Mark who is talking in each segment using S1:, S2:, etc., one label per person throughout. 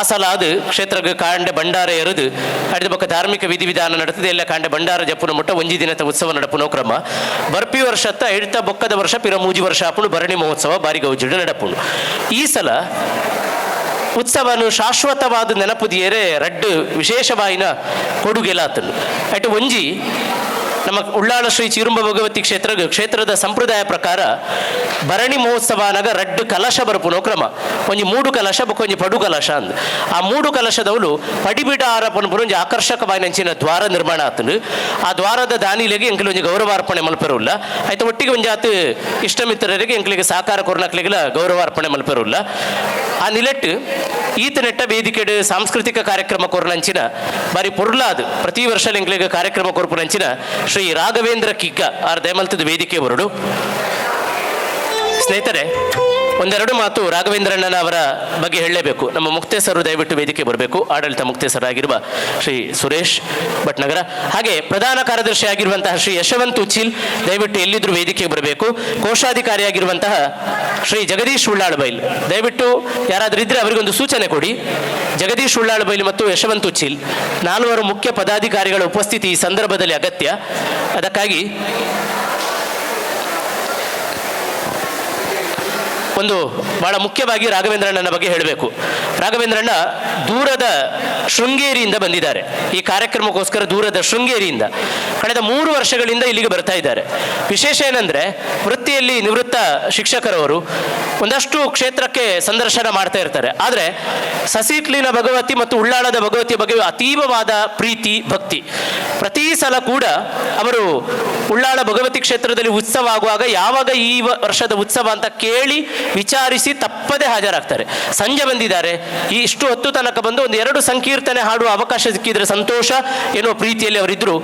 S1: ಸಲ ಅದು ಕ್ಷೇತ್ರಕ್ಕೆ ಕಾಂಡೆ ಭಂಡಾರ ಎರೆದು ಅಡಿದ ಪಕ್ಕ ಧಾರ್ಮಿಕ ವಿಧಿವಿಧಾನ ನಡೆತದೆ ಎಲ್ಲ ಕಾಂಡೆ ಭಂಡಾರ ಜಪ್ಪುನ ಮುಟ್ಟ ಒಂಜಿ ದಿನದ ಉತ್ಸವ ನಡಪುನೋ ಕ್ರಮ ಬರ್ಪಿ ವರ್ಷತ್ತ ಎಡ್ತ ಬೊಕ್ಕದ ವರ್ಷ ಪಿರ ಮೂಜಿ ವರ್ಷ ಆಪುಣು ಭರಣಿ ಮಹೋತ್ಸವ ಬಾರಿ ಗೌಜಿಡು ನಡಪುಣು. ಈ ಸಲ ಉತ್ಸವನು ಶಾಶ್ವತವಾದ ನೆನಪುದಿಯರೆ ರಡ್ಡು ವಿಶೇಷವಾಯಿನ ಕೊಡುಗೆಲಾತನು ಅಟ್ ಒಂಜಿ ನಮ್ಮ ಉಳ್ಳಾಳ ಶ್ರೀ ಚಿರುಂಬ ಭಗವತಿ ಕ್ಷೇತ್ರದ ಸಂಪ್ರದಾಯ ಪ್ರಕಾರ ಭರಣಿ ಮಹೋತ್ಸವನಾಗ ರಡ್ಡು ಕಲಶ ಬರ್ಪುನೋ ಕ್ರಮ ಒಂಜಿ 3 ಕಲಶ ಬೊಕೊಂಜಿ ಪಡು ಕಲಶ ಅಂದ್ ಆ 3 ಕಲಶದವಳು ಪಡಿಬಿಡ ಆರಪ್ಪನ ಒಂಜಿ ಆಕರ್ಷಕವಾಯಿನಂಚಿನ ದ್ವಾರ ನಿರ್ಮಾಣ ಆತನು. ಆ ದ್ವಾರದ ದಾನಿಲೆಗೆ ಎಂಕಲು ಒಂಜಿ ಗೌರವಾರ್ಪಣೆ ಮಲ್ಪೆರುಲ್ಲ ಆಯ್ತು ಒಟ್ಟಿಗೆ ಒಂಜಿ ಆತು ಇಷ್ಟಮಿತ್ರರಿಗೆ ಎಂಕಲಿಗೆ ಸಾಕಾರ ಕೊರ್ನಕ್ಲಿಗೆಲ್ಲ ಗೌರವಾರ್ಪಣೆ ಮಲ್ಪೆರುಲ್ಲ. ಆ ನಿಲೆಟ್ಟು ಈತ ನೆಟ್ಟ ವೇದಿಕೆಡು ಸಾಂಸ್ಕೃತಿಕ ಕಾರ್ಯಕ್ರಮ ಕೊರ್ನಂಚಿನ ಬಾರಿ ಪೊರ್ಲಾದು ಪ್ರತಿ ವರ್ಷ ಎಂಕಲಿಗೆ ಕಾರ್ಯಕ್ರಮ ಕೊರ್ಪುನಂಚಿನ ಶ್ರೀ ರಾಘವೇಂದ್ರ ಕಿಗ್ಗ ಆರ್ ದಯಮಲ್ತದ ವೇದಿಕೆ ಹೊರಡು. ಸ್ನೇಹಿತರೆ, ಒಂದೆರಡು ಮಾತು ರಾಘವೇಂದ್ರಣ್ಣನ ಅವರ ಬಗ್ಗೆ ಹೇಳಲೇಬೇಕು. ನಮ್ಮ ಮುಕ್ತೇಸರು ದಯವಿಟ್ಟು ವೇದಿಕೆ ಬರಬೇಕು. ಆಡಳಿತ ಮುಕ್ತೇಸರಾಗಿರುವ ಶ್ರೀ ಸುರೇಶ್ ಭಟ್ನಗರ, ಹಾಗೆ ಪ್ರಧಾನ ಕಾರ್ಯದರ್ಶಿ ಆಗಿರುವಂತಹ ಶ್ರೀ ಯಶವಂತ್ ಉಚ್ಚಿಲ್ ದಯವಿಟ್ಟು ಎಲ್ಲಿದ್ರು ವೇದಿಕೆಗೆ ಬರಬೇಕು. ಕೋಶಾಧಿಕಾರಿಯಾಗಿರುವಂತಹ ಶ್ರೀ ಜಗದೀಶ್ ಉಳ್ಳಾಳಬೈಲ್ ದಯವಿಟ್ಟು ಯಾರಾದರೂ ಇದ್ರೆ ಅವರಿಗೊಂದು ಸೂಚನೆ ಕೊಡಿ. ಜಗದೀಶ್ ಉಳ್ಳಾಳಬೈಲ್ ಮತ್ತು ಯಶವಂತ್ ಉಚ್ಚಿಲ್ 4 ಮುಖ್ಯ ಪದಾಧಿಕಾರಿಗಳ ಉಪಸ್ಥಿತಿ ಈ ಸಂದರ್ಭದಲ್ಲಿ ಅಗತ್ಯ. ಅದಕ್ಕಾಗಿ ಒಂದು ಬಹಳ ಮುಖ್ಯವಾಗಿ ರಾಘವೇಂದ್ರಣ್ಣನ ಬಗ್ಗೆ ಹೇಳಬೇಕು. ರಾಘವೇಂದ್ರಣ್ಣ ದೂರದ ಶೃಂಗೇರಿಯಿಂದ ಬಂದಿದ್ದಾರೆ. ಈ ಕಾರ್ಯಕ್ರಮಕ್ಕೋಸ್ಕರ ದೂರದ ಶೃಂಗೇರಿಯಿಂದ ಕಳೆದ 3 ವರ್ಷಗಳಿಂದ ಇಲ್ಲಿಗೆ ಬರ್ತಾ ಇದ್ದಾರೆ. ವಿಶೇಷ ಏನಂದ್ರೆ, ವೃತ್ತಿಯಲ್ಲಿ ನಿವೃತ್ತ ಶಿಕ್ಷಕರವರು ಒಂದಷ್ಟು ಕ್ಷೇತ್ರಕ್ಕೆ ಸಂದರ್ಶನ ಮಾಡ್ತಾ ಇರ್ತಾರೆ. ಆದರೆ ಸಸಿಟ್ಲಿನ ಭಗವತಿ ಮತ್ತು ಉಳ್ಳಾಳದ ಭಗವತಿಯ ಬಗ್ಗೆ ಅತೀವವಾದ ಪ್ರೀತಿ ಭಕ್ತಿ. ಪ್ರತಿ ಸಲ ಕೂಡ ಅವರು ಉಳ್ಳಾಳ ಭಗವತಿ ಕ್ಷೇತ್ರದಲ್ಲಿ ಉತ್ಸವ ಆಗುವಾಗ ಯಾವಾಗ ಈ ವರ್ಷದ ಉತ್ಸವ ಅಂತ ಕೇಳಿ ವಿಚಾರಿಸಿ ತಪ್ಪದೆ ಹಾಜರಾಗ್ತಾರೆ. ಸಂಜೆ ಬಂದಿದ್ದಾರೆ, ಇಷ್ಟು ಹೊತ್ತು ತನಕ ಬಂದು 1-2 ಸಂಕೀರ್ತನೆ ಹಾಡುವ ಅವಕಾಶ ಸಿಕ್ಕಿದ್ರೆ ಸಂತೋಷ ಎನ್ನುವ ಪ್ರೀತಿಯಲ್ಲಿ ಅವರಿದ್ರು.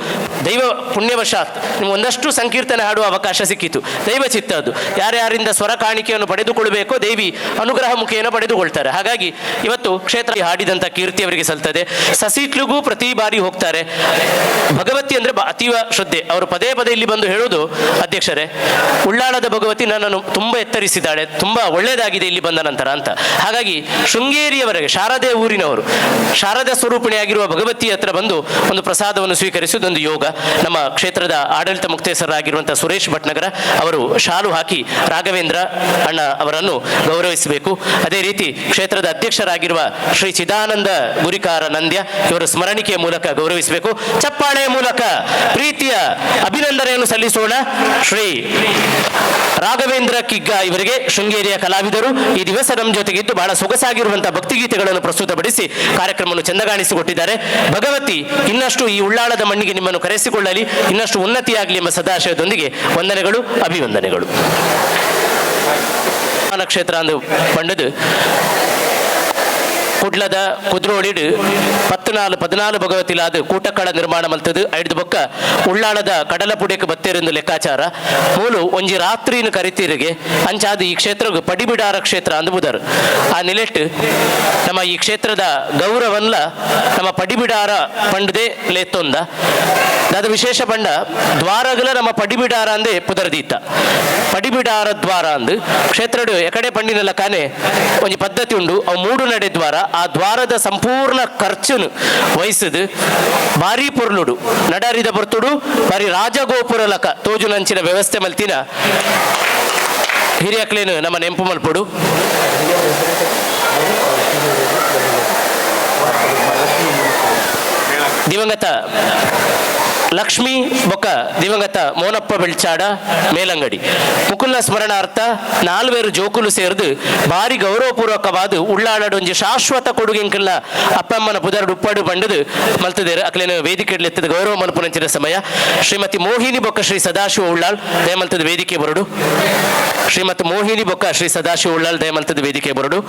S1: ದೈವ ಪುಣ್ಯವಶಾತ್ ನಿಮ್ಗೆ ಒಂದಷ್ಟು ಸಂಕೀರ್ತನೆ ಹಾಡುವ ಅವಕಾಶ ಸಿಕ್ಕಿತು. ದೈವ ಚಿತ್ತ ಅದು. ಯಾರ್ಯಾರಿಂದ ಸ್ವರ ಕಾಣಿಕೆಯನ್ನು ಪಡೆದುಕೊಳ್ಳಬೇಕೋ ದೇವಿ ಅನುಗ್ರಹ ಮುಖೇನ ಪಡೆದುಕೊಳ್ತಾರೆ. ಹಾಗಾಗಿ ಇವತ್ತು ಕ್ಷೇತ್ರ ಹಾಡಿದಂಥ ಕೀರ್ತಿ ಅವರಿಗೆ ಸಲ್ತದೆ. ಸಸೀಟ್ಲಿಗೂ ಪ್ರತಿ ಬಾರಿ ಹೋಗ್ತಾರೆ. ಭಗವತಿ ಅಂದ್ರೆ ಅತೀವ ಶ್ರದ್ಧೆ. ಅವರು ಪದೇ ಪದೇ ಇಲ್ಲಿ ಬಂದು ಹೇಳೋದು, ಅಧ್ಯಕ್ಷರೇ, ಉಳ್ಳಾಳದ ಭಗವತಿ ನನ್ನನ್ನು ತುಂಬ ಎತ್ತರಿಸಿದ್ದಾಳೆ, ತುಂಬಾ ಒಳ್ಳೆಯದಾಗಿದೆ ಇಲ್ಲಿ ಬಂದ ನಂತರ ಅಂತ. ಹಾಗಾಗಿ ಶೃಂಗೇರಿಯವರೆಗೆ ಶಾರದೆ ಊರಿನವರು, ಶಾರದಾ ಸ್ವರೂಪಿಣಿಯಾಗಿರುವ ಭಗವತಿ ಹತ್ರ ಬಂದು ಒಂದು ಪ್ರಸಾದವನ್ನು ಸ್ವೀಕರಿಸುವುದೊಂದು ಯೋಗ. ನಮ್ಮ ಕ್ಷೇತ್ರದ ಆಡಳಿತ ಮುಕ್ತೇಸರಾಗಿರುವಂತಹ ಸುರೇಶ್ ಭಟ್ನಗರ ಅವರು ಶಾಲು ಹಾಕಿ ರಾಘವೇಂದ್ರ ಅಣ್ಣ ಅವರನ್ನು ಗೌರವಿಸಬೇಕು. ಅದೇ ರೀತಿ ಕ್ಷೇತ್ರದ ಅಧ್ಯಕ್ಷರಾಗಿರುವ ಶ್ರೀ ಚಿದಾನಂದ ಗುರಿಕಾರ ನಂದ್ಯ ಇವರು ಸ್ಮರಣಿಕೆಯ ಮೂಲಕ ಗೌರವಿಸಬೇಕು. ಚಪ್ಪಾಳೆಯ ಮೂಲಕ ಪ್ರೀತಿಯ ಅಭಿನಂದನೆಯನ್ನು ಸಲ್ಲಿಸೋಣ. ಶ್ರೀ ರಾಘವೇಂದ್ರ ಕಿಗ್ಗ ಇವರಿಗೆ ಶೃಂಗೇರಿಯ ಕಲಾವಿದರು ಈ ದಿವಸ ನಮ್ಮ ಜೊತೆಗಿದ್ದು ಬಹಳ ಸೊಗಸಾಗಿರುವಂತಹ ಭಕ್ತಿಗೀತೆಗಳನ್ನು ಪ್ರಸ್ತುತಪಡಿಸಿ ಕಾರ್ಯಕ್ರಮವನ್ನು ಚೆಂದಗಾಣಿಸಿಕೊಟ್ಟಿದ್ದಾರೆ. ಭಗವತಿ ಇನ್ನಷ್ಟು ಈ ಉಳ್ಳಾಳದ ಮಣ್ಣಿಗೆ ನಿಮ್ಮನ್ನು ಕರೆಸಿಕೊಳ್ಳಲಿ, ಇನ್ನಷ್ಟು ಉನ್ನತಿಯಾಗಲಿ ಎಂಬ ಸದಾಶಯದೊಂದಿಗೆ ವಂದನೆಗಳು, ಅಭಿವಂದನೆಗಳು. ಕ್ಷೇತ್ರ ಅಂದು ಪಂಡದು ಕುಡ್ಲದ ಕುದ್ರೋಳಿಡು 14 ಭಗವತಿಲಾದ ಕೂಟಕ್ಕಳ ನಿರ್ಮಾಣ ಮಲ್ತದು. ಐದು ಬೊಕ್ಕ ಉಳ್ಳಾಳದ ಕಡಲಪುಡೆಗೆ ಬತ್ತೇರೆಂದು ಲೆಕ್ಕಾಚಾರ ಮೂಲು ಒಂಜಿ ರಾತ್ರಿನ ಕರಿತೀರಿಗೆ ಅಂಚಾದ ಈ ಕ್ಷೇತ್ರ ಪಡಿಬಿಡಾರ ಕ್ಷೇತ್ರ ಅಂದ್ಬುದರ್. ಆ ನಿಲೆಟ್ಟು ನಮ್ಮ ಈ ಕ್ಷೇತ್ರದ ಗೌರವನ್ಲ ನಮ್ಮ ಪಡಿಬಿಡಾರ ಪಂಡದೆ ಲೇತ್ತೊಂದ ದಾದ ವಿಶೇಷ ಪಂಡ ದ್ವಾರಗಳ ನಮ್ಮ ಪಡಿಬಿಡಾರ ಅಂದೇ ಪುದರ್ದೀತ ಪಡಿಬಿಡಾರ ದ್ವಾರ ಅಂದು ಕ್ಷೇತ್ರಡು ಎಕಡೆ ಪಂಡಿನಲ್ಲ ಕಾನೆ ಒಂಜಿ ಪದ್ಧತಿ ಉಂಡು. ಅವು 3 ನಡೆ ದ್ವಾರ. ಆ ದ್ವಾರದ ಸಂಪೂರ್ಣ ಖರ್ಚನ್ನು ವಹಿಸಿದು ಭಾರಿ ಪೊರ್ಲುಡು ನಡಾರಿದ ಬರ್ತುಡು ಬಾರಿ ರಾಜಗೋಪುರ ಲಕ ತೋಜುನಂಚಿನ ವ್ಯವಸ್ಥೆ ಮಲ್ತಿನ ಹಿರಿಯಕ್ಲೇನು ನಮ್ಮ ನೆಂಪು ಮಲ್ಪುಡು. ದಿವಂಗತ ಲಕ್ಷ್ಮೀ ಬೊಕ್ಕ ದಿವಂಗತ ಮೋನಪ್ಪ ಬೆಳ್ಚಾಡ ಮೇಲಂಗಡಿ ಮುಕುಲ್ನ ಸ್ಮರಣಾರ್ಥ 4 ಜೋಕುಲು ಸೇರ್ದು ಭಾರಿ ಗೌರವಪೂರ್ವಕವಾದ ಉಳ್ಳಾಡೊಂಜಿ ಶಾಶ್ವತ ಕೊಡುಗೆಂಕಲ್ಲ ಅಪ್ಪಮ್ಮನ ಪುದರ್ಡು ಉಪ್ಪಡು ಬಂಡದು ಮಲ್ತದೇರು ಅಕ್ಲೇನು ವೇದಿಕೆಡ್ಲೆತ್ತದ ಗೌರವ ಮಲ್ಪುನಂಚಿನ ಸಮಯ. ಶ್ರೀಮತಿ ಮೋಹಿನಿ ಬೊಕ್ಕ ಶ್ರೀ ಸದಾಶಿವ ಉಳ್ಳಾಳ್ ದಯಮಲ್ತದ ವೇದಿಕೆ ಬರಡು. ಶ್ರೀಮತಿ ಮೋಹಿನಿ ಬೊಕ್ಕ ಶ್ರೀ ಸದಾಶಿವ ಉಳ್ಳಾಳ್ ದಯಮಲ್ತದ ವೇದಿಕೆ ಬರಡು.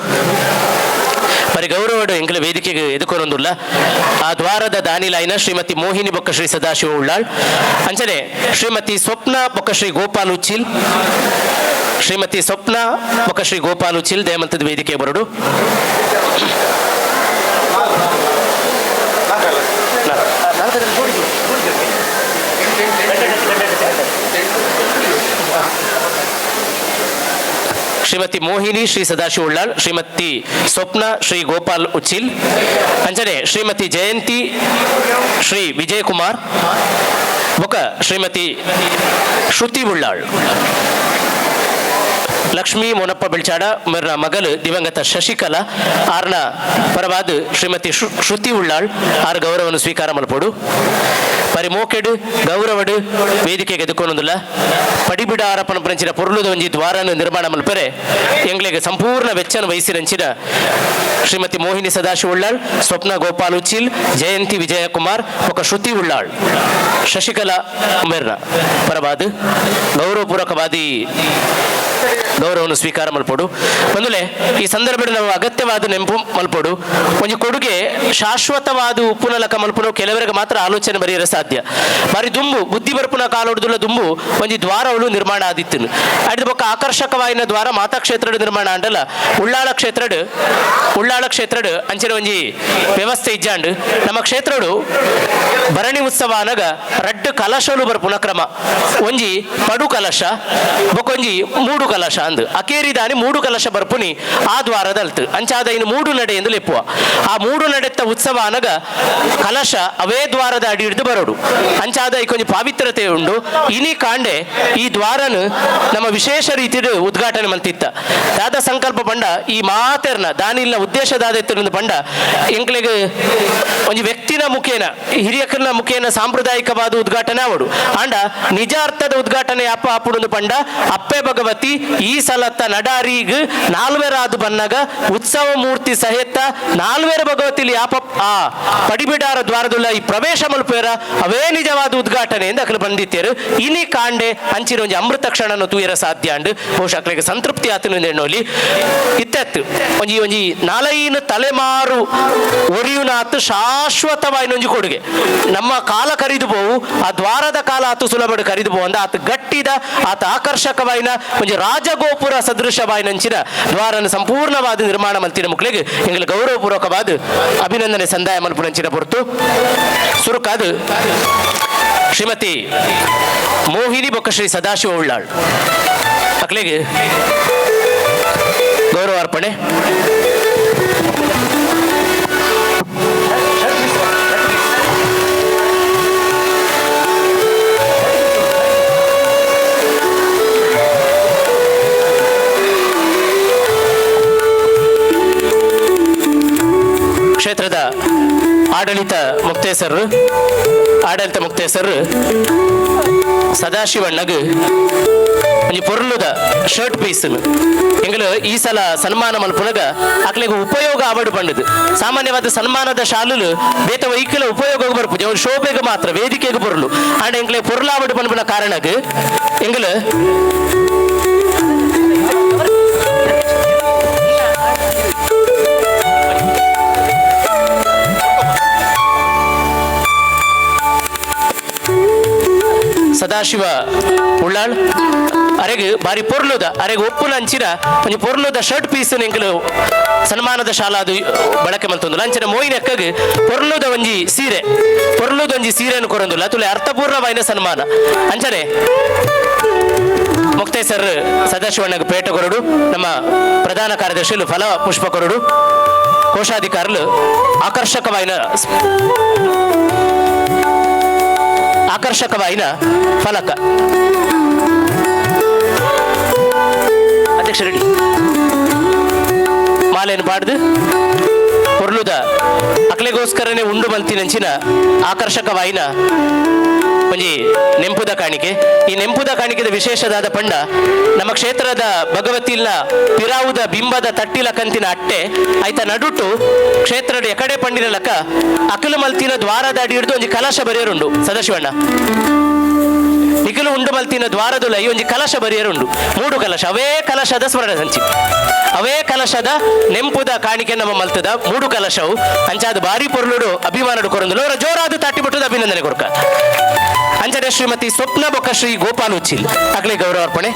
S1: ಪರಿ ಗೌರವಡು ಎಂಕಲ ವೇದಿಕೆಗೆ ಎದುಕೊರೊಂದುಲ್ಲ. ಆ ದ್ವಾರದ ದಾನಿಲಾಯಿನ ಶ್ರೀಮತಿ ಮೋಹಿನಿ ಬೊಕ್ಕ ಶ್ರೀ ಸದಾಶಿವ ಉಳ್ಳಾಳ್ ಅಂಚನೆ ಶ್ರೀಮತಿ ಸ್ವಪ್ನ ಬೊಕ್ಕ ಶ್ರೀ ಗೋಪಾಲ್ ಉಚ್ಚಿಲ್ ಶ್ರೀಮತಿ ಸ್ವಪ್ನ ಬೊಕ್ಕ ಶ್ರೀ ಗೋಪಾಲ್ ಉಚ್ಚಿಲ್ ದಯಮಂತದ ವೇದಿಕೆ ಬರಡು. ಶ್ರೀಮತಿ ಮೋಹಿನಿ ಶ್ರೀ ಸದಾಶಿವ ಉಳ್ಳಾಳ್, ಶ್ರೀಮತಿ ಸ್ವಪ್ನ ಶ್ರೀ ಗೋಪಾಲ್ ಉಚ್ಚಿಲ್, ಅಂಚನೆ ಶ್ರೀಮತಿ ಜಯಂತಿ ಶ್ರೀ ವಿಜಯಕುಮಾರ್ ಬೊಕ ಶ್ರೀಮತಿ ಶ್ರುತಿ ಉಳ್ಳಾಳ್. ಲಕ್ಷ್ಮೀ ಮೋನಪ್ಪ ಬಿಳ್ಚಾಡ ಮೇರ್ನ ಮಗಲು ದಿವಂಗತ ಶಶಿಕಲಾ ಆರ್ನ ಪರವಾದ ಶ್ರೀಮತಿ ಶ್ರುತಿ ಉಳ್ಳಾಳ್ ಆರ್ ಗೌರವವನ್ನು ಸ್ವೀಕಾರ ಮಲ್ಪೋಡು. ಪರಿ ಮೋಕೆಡು ಗೌರವಡು ವೇದಿಕೆಗೆ ಎದುಕೊಂಡೊಂದಿಲ್ಲ ಪಡಿಬಿಡಾರಪ್ಪನ ಪಂಚಿನ ಪೊರ್ಲುದ ಒಂಜಿ ದ್ವಾರನ ನಿರ್ಮಾಣ ಮಲ್ಪರೆ ಎಂಗ್ಲೆಗೆ ಸಂಪೂರ್ಣ ವೆಚ್ಚನ ವಹಿಸಿರಂಚಿನ ಶ್ರೀಮತಿ ಮೋಹಿನಿ ಸದಾಶಿವ ಉಳ್ಳಾಳ್, ಸ್ವಪ್ನ ಗೋಪಾಲ್ ಉಚ್ಚಿಲ್, ಜಯಂತಿ ವಿಜಯಕುಮಾರ್ ఒక ಶ್ರುತಿ ಉಳ್ಳಾಳ್ ಶಶಿಕಲಾ ಮೇರ್ನ ಪರವಾದ ಗೌರವಪೂರ್ವಕವಾದಿ ಗೌರವವನ್ನು ಸ್ವೀಕಾರ ಮಲ್ಪೋಡು. ಒಂದುಲೆ ಈ ಸಂದರ್ಭದಲ್ಲಿ ನಾವು ಅಗತ್ಯವಾದ ನೆಂಪು ಮಲ್ಪೋಡು. ಒಂದು ಕೊಡುಗೆ ಶಾಶ್ವತವಾದ ಉಪ್ಪುನಲಕ ಮಲ್ಪುನು ಕೆಲವರಿಗೆ ಮಾತ್ರ ಆಲೋಚನೆ ಬರೆಯರ ಸಾಧ್ಯ. ಬಾರಿ ದುಂಬು ಬುದ್ಧಿ ಬರ್ಪುನ ಕಾಲೋಡ್ದುಲ್ಲ ದುಂಬು ಒಂದು ದ್ವಾರಗಳು ನಿರ್ಮಾಣ ಆದಿತ್ತು. ಅಡಿದ ಪಕ್ಕ ಆಕರ್ಷಕವಾಯಿನ ದ್ವಾರ ಮಾತಾ ಕ್ಷೇತ್ರ ನಿರ್ಮಾಣ ಅಂಡಲ್ಲ ಉಳ್ಳಾಳ ಕ್ಷೇತ್ರ ಅಂಚಿನ ಒಂಜಿ ವ್ಯವಸ್ಥೆ ಇಜ್ಜಾಂಡು ನಮ್ಮ ಕ್ಷೇತ್ರಡು ಭರಣಿ ಉತ್ಸವ ಅನಗ ರಡ್ಡು ಕಲಶಲು ಬರ್ಪುನ ಕ್ರಮ ಒಂಜಿ ಪಡು ಕಲಶ ಬೊಕೊಂಜಿ ಮೂಡು ಕಲಶ ಅಂದು ಅಕೇರಿ ದಾನಿ ಮೂಡು ಕಲಶ ಬರ್ಪುನಿ ಆ ದ್ವಾರದ ಅಲ್ತು ಅಂಚಾದ ಇನ್ನು ಮೂಡು ನಡೆ ಎಂದು ಲೆಪ್ಪುವ ಆ ಮೂಡು ನಡೆತ್ತ ಉತ್ಸವ ಅನಗ ಕಲಶ ಅವೇ ದ್ವಾರದ ಅಡಿ ಹಿಡಿದು ಬರೋಡು ಅಂಚಾದ ಈ ಕೊಂಚ ಪಾವಿತ್ರತೆ ಉಂಡು ಇನಿ ಕಾಂಡೆ ಈ ದ್ವಾರನು ನಮ್ಮ ವಿಶೇಷ ರೀತಿಯ ಉದ್ಘಾಟನೆ ಮಂತಿತ್ತ ದಾದ ಸಂಕಲ್ಪ ಪಂಡ ಈ ಮಾತೆರ್ನ ದಾನಿಲ್ಲ ಉದ್ದೇಶದಾದ ಪಂಡ ಎಂಕ್ಲೆಗೆ ಒಂದು ವ್ಯಕ್ತಿನ ಮುಖೇನ ಹಿರಿಯಕನ ಮುಖೇನ ಸಾಂಪ್ರದಾಯಿಕವಾದ ಉದ್ಘಾಟನೆ ಆವಡು ಅಂಡ ನಿಜ ಅರ್ಥದ ಉದ್ಘಾಟನೆ ಅಪ್ಪ ಅಪ್ಪುಡು ಪಂಡ ಅಪ್ಪೆ ಭಗವತಿ ಈ ಸಲತ್ತ ನಡಾರಿಗ್ ನಾಲ್ವೇರಾದು ಬನ್ನಗ ಉತ್ಸವ ಮೂರ್ತಿ ಸಹಿತ ನಾಲ್ವೇರ ಭಗವತಿಲಿ ಆ ಪಡಿಬಿಡಾರ ದ್ವಾರದುಲ್ಲ ಈ ಪ್ರವೇಶ ಮಲ್ಪೇರ ಅವೇ ನಿಜವಾದ ಉದ್ಘಾಟನೆ ಎಂದು ಅಕಲು ಬಂದಿತ್ತೇರು ಇನಿ ಕಾಂಡೆ ಅಂಚಿನ ಒಂಜಿ ಅಮೃತ ಕ್ಷಣನು ತೂಯರ ಸಾಧ್ಯ ಅಂಡು ಬಹುಶಃ ಅಕ್ಲಿಗೆ ಸಂತೃಪ್ತಿ ಆತನು ಎನ್ನೋಲಿ ಇತ್ತೆತ್ತು ಒಂಜಿ ನಾಲೈನು ತಲೆಮಾರು ಒರಿಯುನಾತು ಶಾಶ್ವತವಾಯಿನ ಒಂಜಿ ಕೊಡುಗೆ ನಮ್ಮ ಕಾಲ ಕರಿದು ಬೋವು ಆ ದ್ವಾರದ ಕಾಲ ಆತು ಸುಲಭಡು ಕರಿದು ಬೋವು ಅಂದ ಆತ ಗಟ್ಟಿದ ಆತ ಆಕರ್ಷಕವಾಯಿನ ಒಂಜಿ ರಾಜಗೋಪುರ ಸದೃಶವಾಯಿನಂಚಿನ ದ್ವಾರನ ಸಂಪೂರ್ಣವಾದ ನಿರ್ಮಾಣ ಮಲ್ತಿನ ಮುಕ್ಳಿಗೆ ಎಂಗ್ಲ ಗೌರವಪೂರ್ವಕವಾದ ಅಭಿನಂದನೆ ಸಂದಾಯ ಮಲ್ಪುನಂಚಿನ ಹೊರತು ಸುರುಕಾದು ಶ್ರೀಮತಿ ಮೋಹಿನಿ ಬೊಕ್ಕ ಶ್ರೀ ಸದಾಶಿವ ಉಳ್ಳಾಳ್ ಅಕ್ಲಿಗೆ ಗೌರವ ಅರ್ಪಣೆ. ಕ್ಷೇತ್ರದ ಆಡಳಿತ ಮುಕ್ತೇಸರು ಸದಾಶಿವಣ್ಣಗೆ ಒಂದು ಪೊರ್ಲುದ ಶರ್ಟ್ ಪೀಸ್ ಎಂಗಲು ಈ ಸಲ ಸನ್ಮಾನ ಮಲ್ಪುನಗ ಅಕ್ಲಿಗೆ ಉಪಯೋಗ ಆವಡು ಬಂಡದು ಸಾಮಾನ್ಯವಾದ ಸನ್ಮಾನದ ಶಾಲುಲು ಬೇತ ವೈಕಲ ಉಪಯೋಗ ಬರ್ಪುಜಿ ಅವ್ರು ಶೋಭೆಗೆ ಮಾತ್ರ ವೇದಿಕೆಗೆ ಬರಲು ಅಂಡ್ ಎಂಗ್ಲೆ ಪೊರ್ಲು ಆವಡು ಬಂದ್ಬಿನ ಕಾರಣಕ್ಕೆ ಎಂಗಲು ಸದಾಶಿವ ಉಳ್ಳಾಳ್ ಅರೆಗೆ ಬಾರಿ ಪೊರ್ಲುದ ಅರೆಗೆ ಒಪ್ಪುನ ಅಂಚಿನ ಒಂದು ಪೊರ್ಲುದ ಶರ್ಟ್ ಪೀಸ್ ಎಂಕಲು ಸನ್ಮಾನದ ಶಾಲಾ ಅದು ಬಳಕೆ ಮಲ್ತೊಂದು ಅಂಚಿನ ಮೋಯಿನ ಅಕ್ಕಗೆ ಪೊರ್ಲುದ ಒಂಜಿ ಸೀರೆಯನ್ನು ಕೊರೊಂದುಲ್ಲ ತುಲೆ ಅರ್ಥಪೂರ್ಣವಾಯಿನ ಸನ್ಮಾನ ಅಂಚನೆ ಮುಕ್ತೇಸರ್ ಸದಾಶಿವಣ್ಣಗೆ ಪೇಟ ಕೊರಡು ನಮ್ಮ ಪ್ರಧಾನ ಕಾರ್ಯದರ್ಶಿಗಳು ಫಲ ಪುಷ್ಪ ಕೊರಡು ಕೋಶಾಧಿಕಾರುలు ಆಕರ್ಷಕವಾಯಿನ ಫಲಕ ಅಧ್ಯಕ್ಷ ರೆಡಿ ಮಾಲೆಯನ್ನು ಪಾಡ್ದು ಪೊರ್ಲುದ ಅಕ್ಲೆಗೋಸ್ಕರನೇ ಉಂಡು ಮಲ್ತಿನಂಚಿನ ಆಕರ್ಷಕವಾಯಿನ ಒಂಜಿ ನೆಂಪುದ ಕಾಣಿಕೆ. ಈ ನೆಂಪುದ ಕಾಣಿಕೆದ ವಿಶೇಷದಾದ ಪಂಡ ನಮ್ಮ ಕ್ಷೇತ್ರದ ಭಗವತಿಲ್ನ ಪಿರಾವುದ ಬಿಂಬದ ತಟ್ಟಿಲ ಕಂತಿನ ಅಟ್ಟೆ ಆಯ್ತ ನಡುಟು ಕ್ಷೇತ್ರದ ಎಕಡೆ ಪಂಡಿನ ಲಕ ಅಕಲು ಮಲ್ತಿನ ದ್ವಾರದ ಅಡಿ ಹಿಡಿದು ಒಂಜಿ ಕಲಶ ಬರೆಯರುಂಡು ಸದಾಶಿವಣ್ಣ ಇಕಲು ಉಂಡು ಮಲ್ತಿನ ದ್ವಾರದುಲ ಈ ಒಂಜಿ ಕಲಶ ಬರೆಯರುಂಡು 3 ಕಲಶ ಅವೇ ಕಲಶದ ಸ್ಮರಣ ಸಂಚಿ ಅವೇ ಕಲಶದ ನೆಂಪುದ ಕಾಣಿಕೆ ನಮ್ಮ ಮಲ್ತದ 3 ಕಲಶವು ಅಂಚಾದ ಬಾರಿ ಪೊರ್ಲುಡು ಅಭಿಮಾನಡು ಕೊರೊಂದು ಅವರ ಜೋರಾದ ತಾಟಿ ಬಿಟ್ಟದ ಅಭಿನಂದನೆ ಕೊರಕ ಅಂಚನೆ ಶ್ರೀಮತಿ ಸ್ವಪ್ನ ಬೊಕ್ಕ ಶ್ರೀ ಗೋಪಾಲ್ ಉಚ್ಚಿಲ್ ಅಗ್ಲಿ ಗೌರವ ಅರ್ಪಣೆ.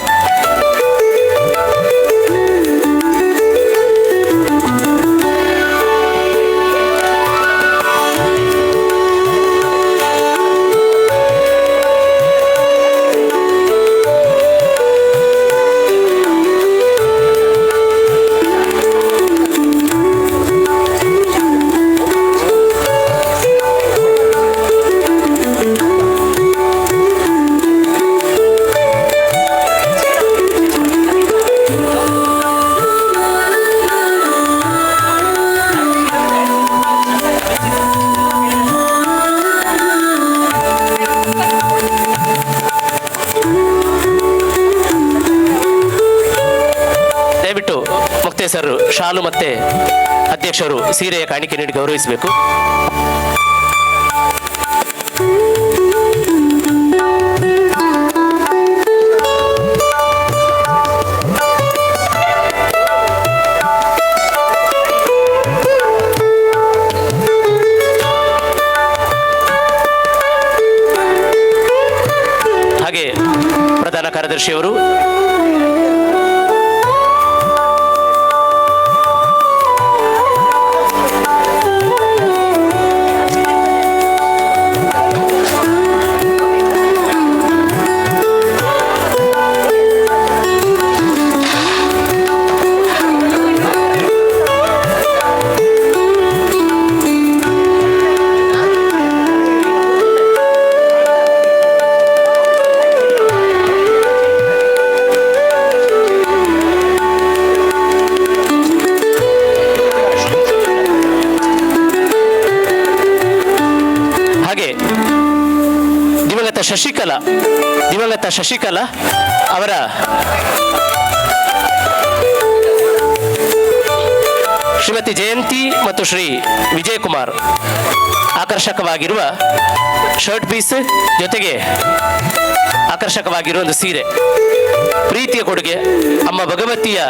S1: ಚಿರತೆ ಸರ್ ಶಾಲು ಮತ್ತೆ ಅಧ್ಯಕ್ಷರು ಸೀರೆಯ ಕಾಣಿಕೆ ನೀಡಿ ಗೌರವಿಸಬೇಕು. ಹಾಗೆ ಪ್ರಧಾನ ಕಾರ್ಯದರ್ಶಿಯವರು ದಿವಂಗತ ಶಶಿಕಲಾ ಅವರ ಶ್ರೀಮತಿ ಜಯಂತಿ ಮತ್ತು ಶ್ರೀ ವಿಜಯಕುಮಾರ್ ಆಕರ್ಷಕವಾಗಿರುವ ಶರ್ಟ್ ಪೀಸ್ ಜೊತೆಗೆ ಆಕರ್ಷಕವಾಗಿರುವ ಒಂದು ಸೀರೆ, ಪ್ರೀತಿಯ ಕೊಡುಗೆ ಅಮ್ಮ ಭಗವತಿಯ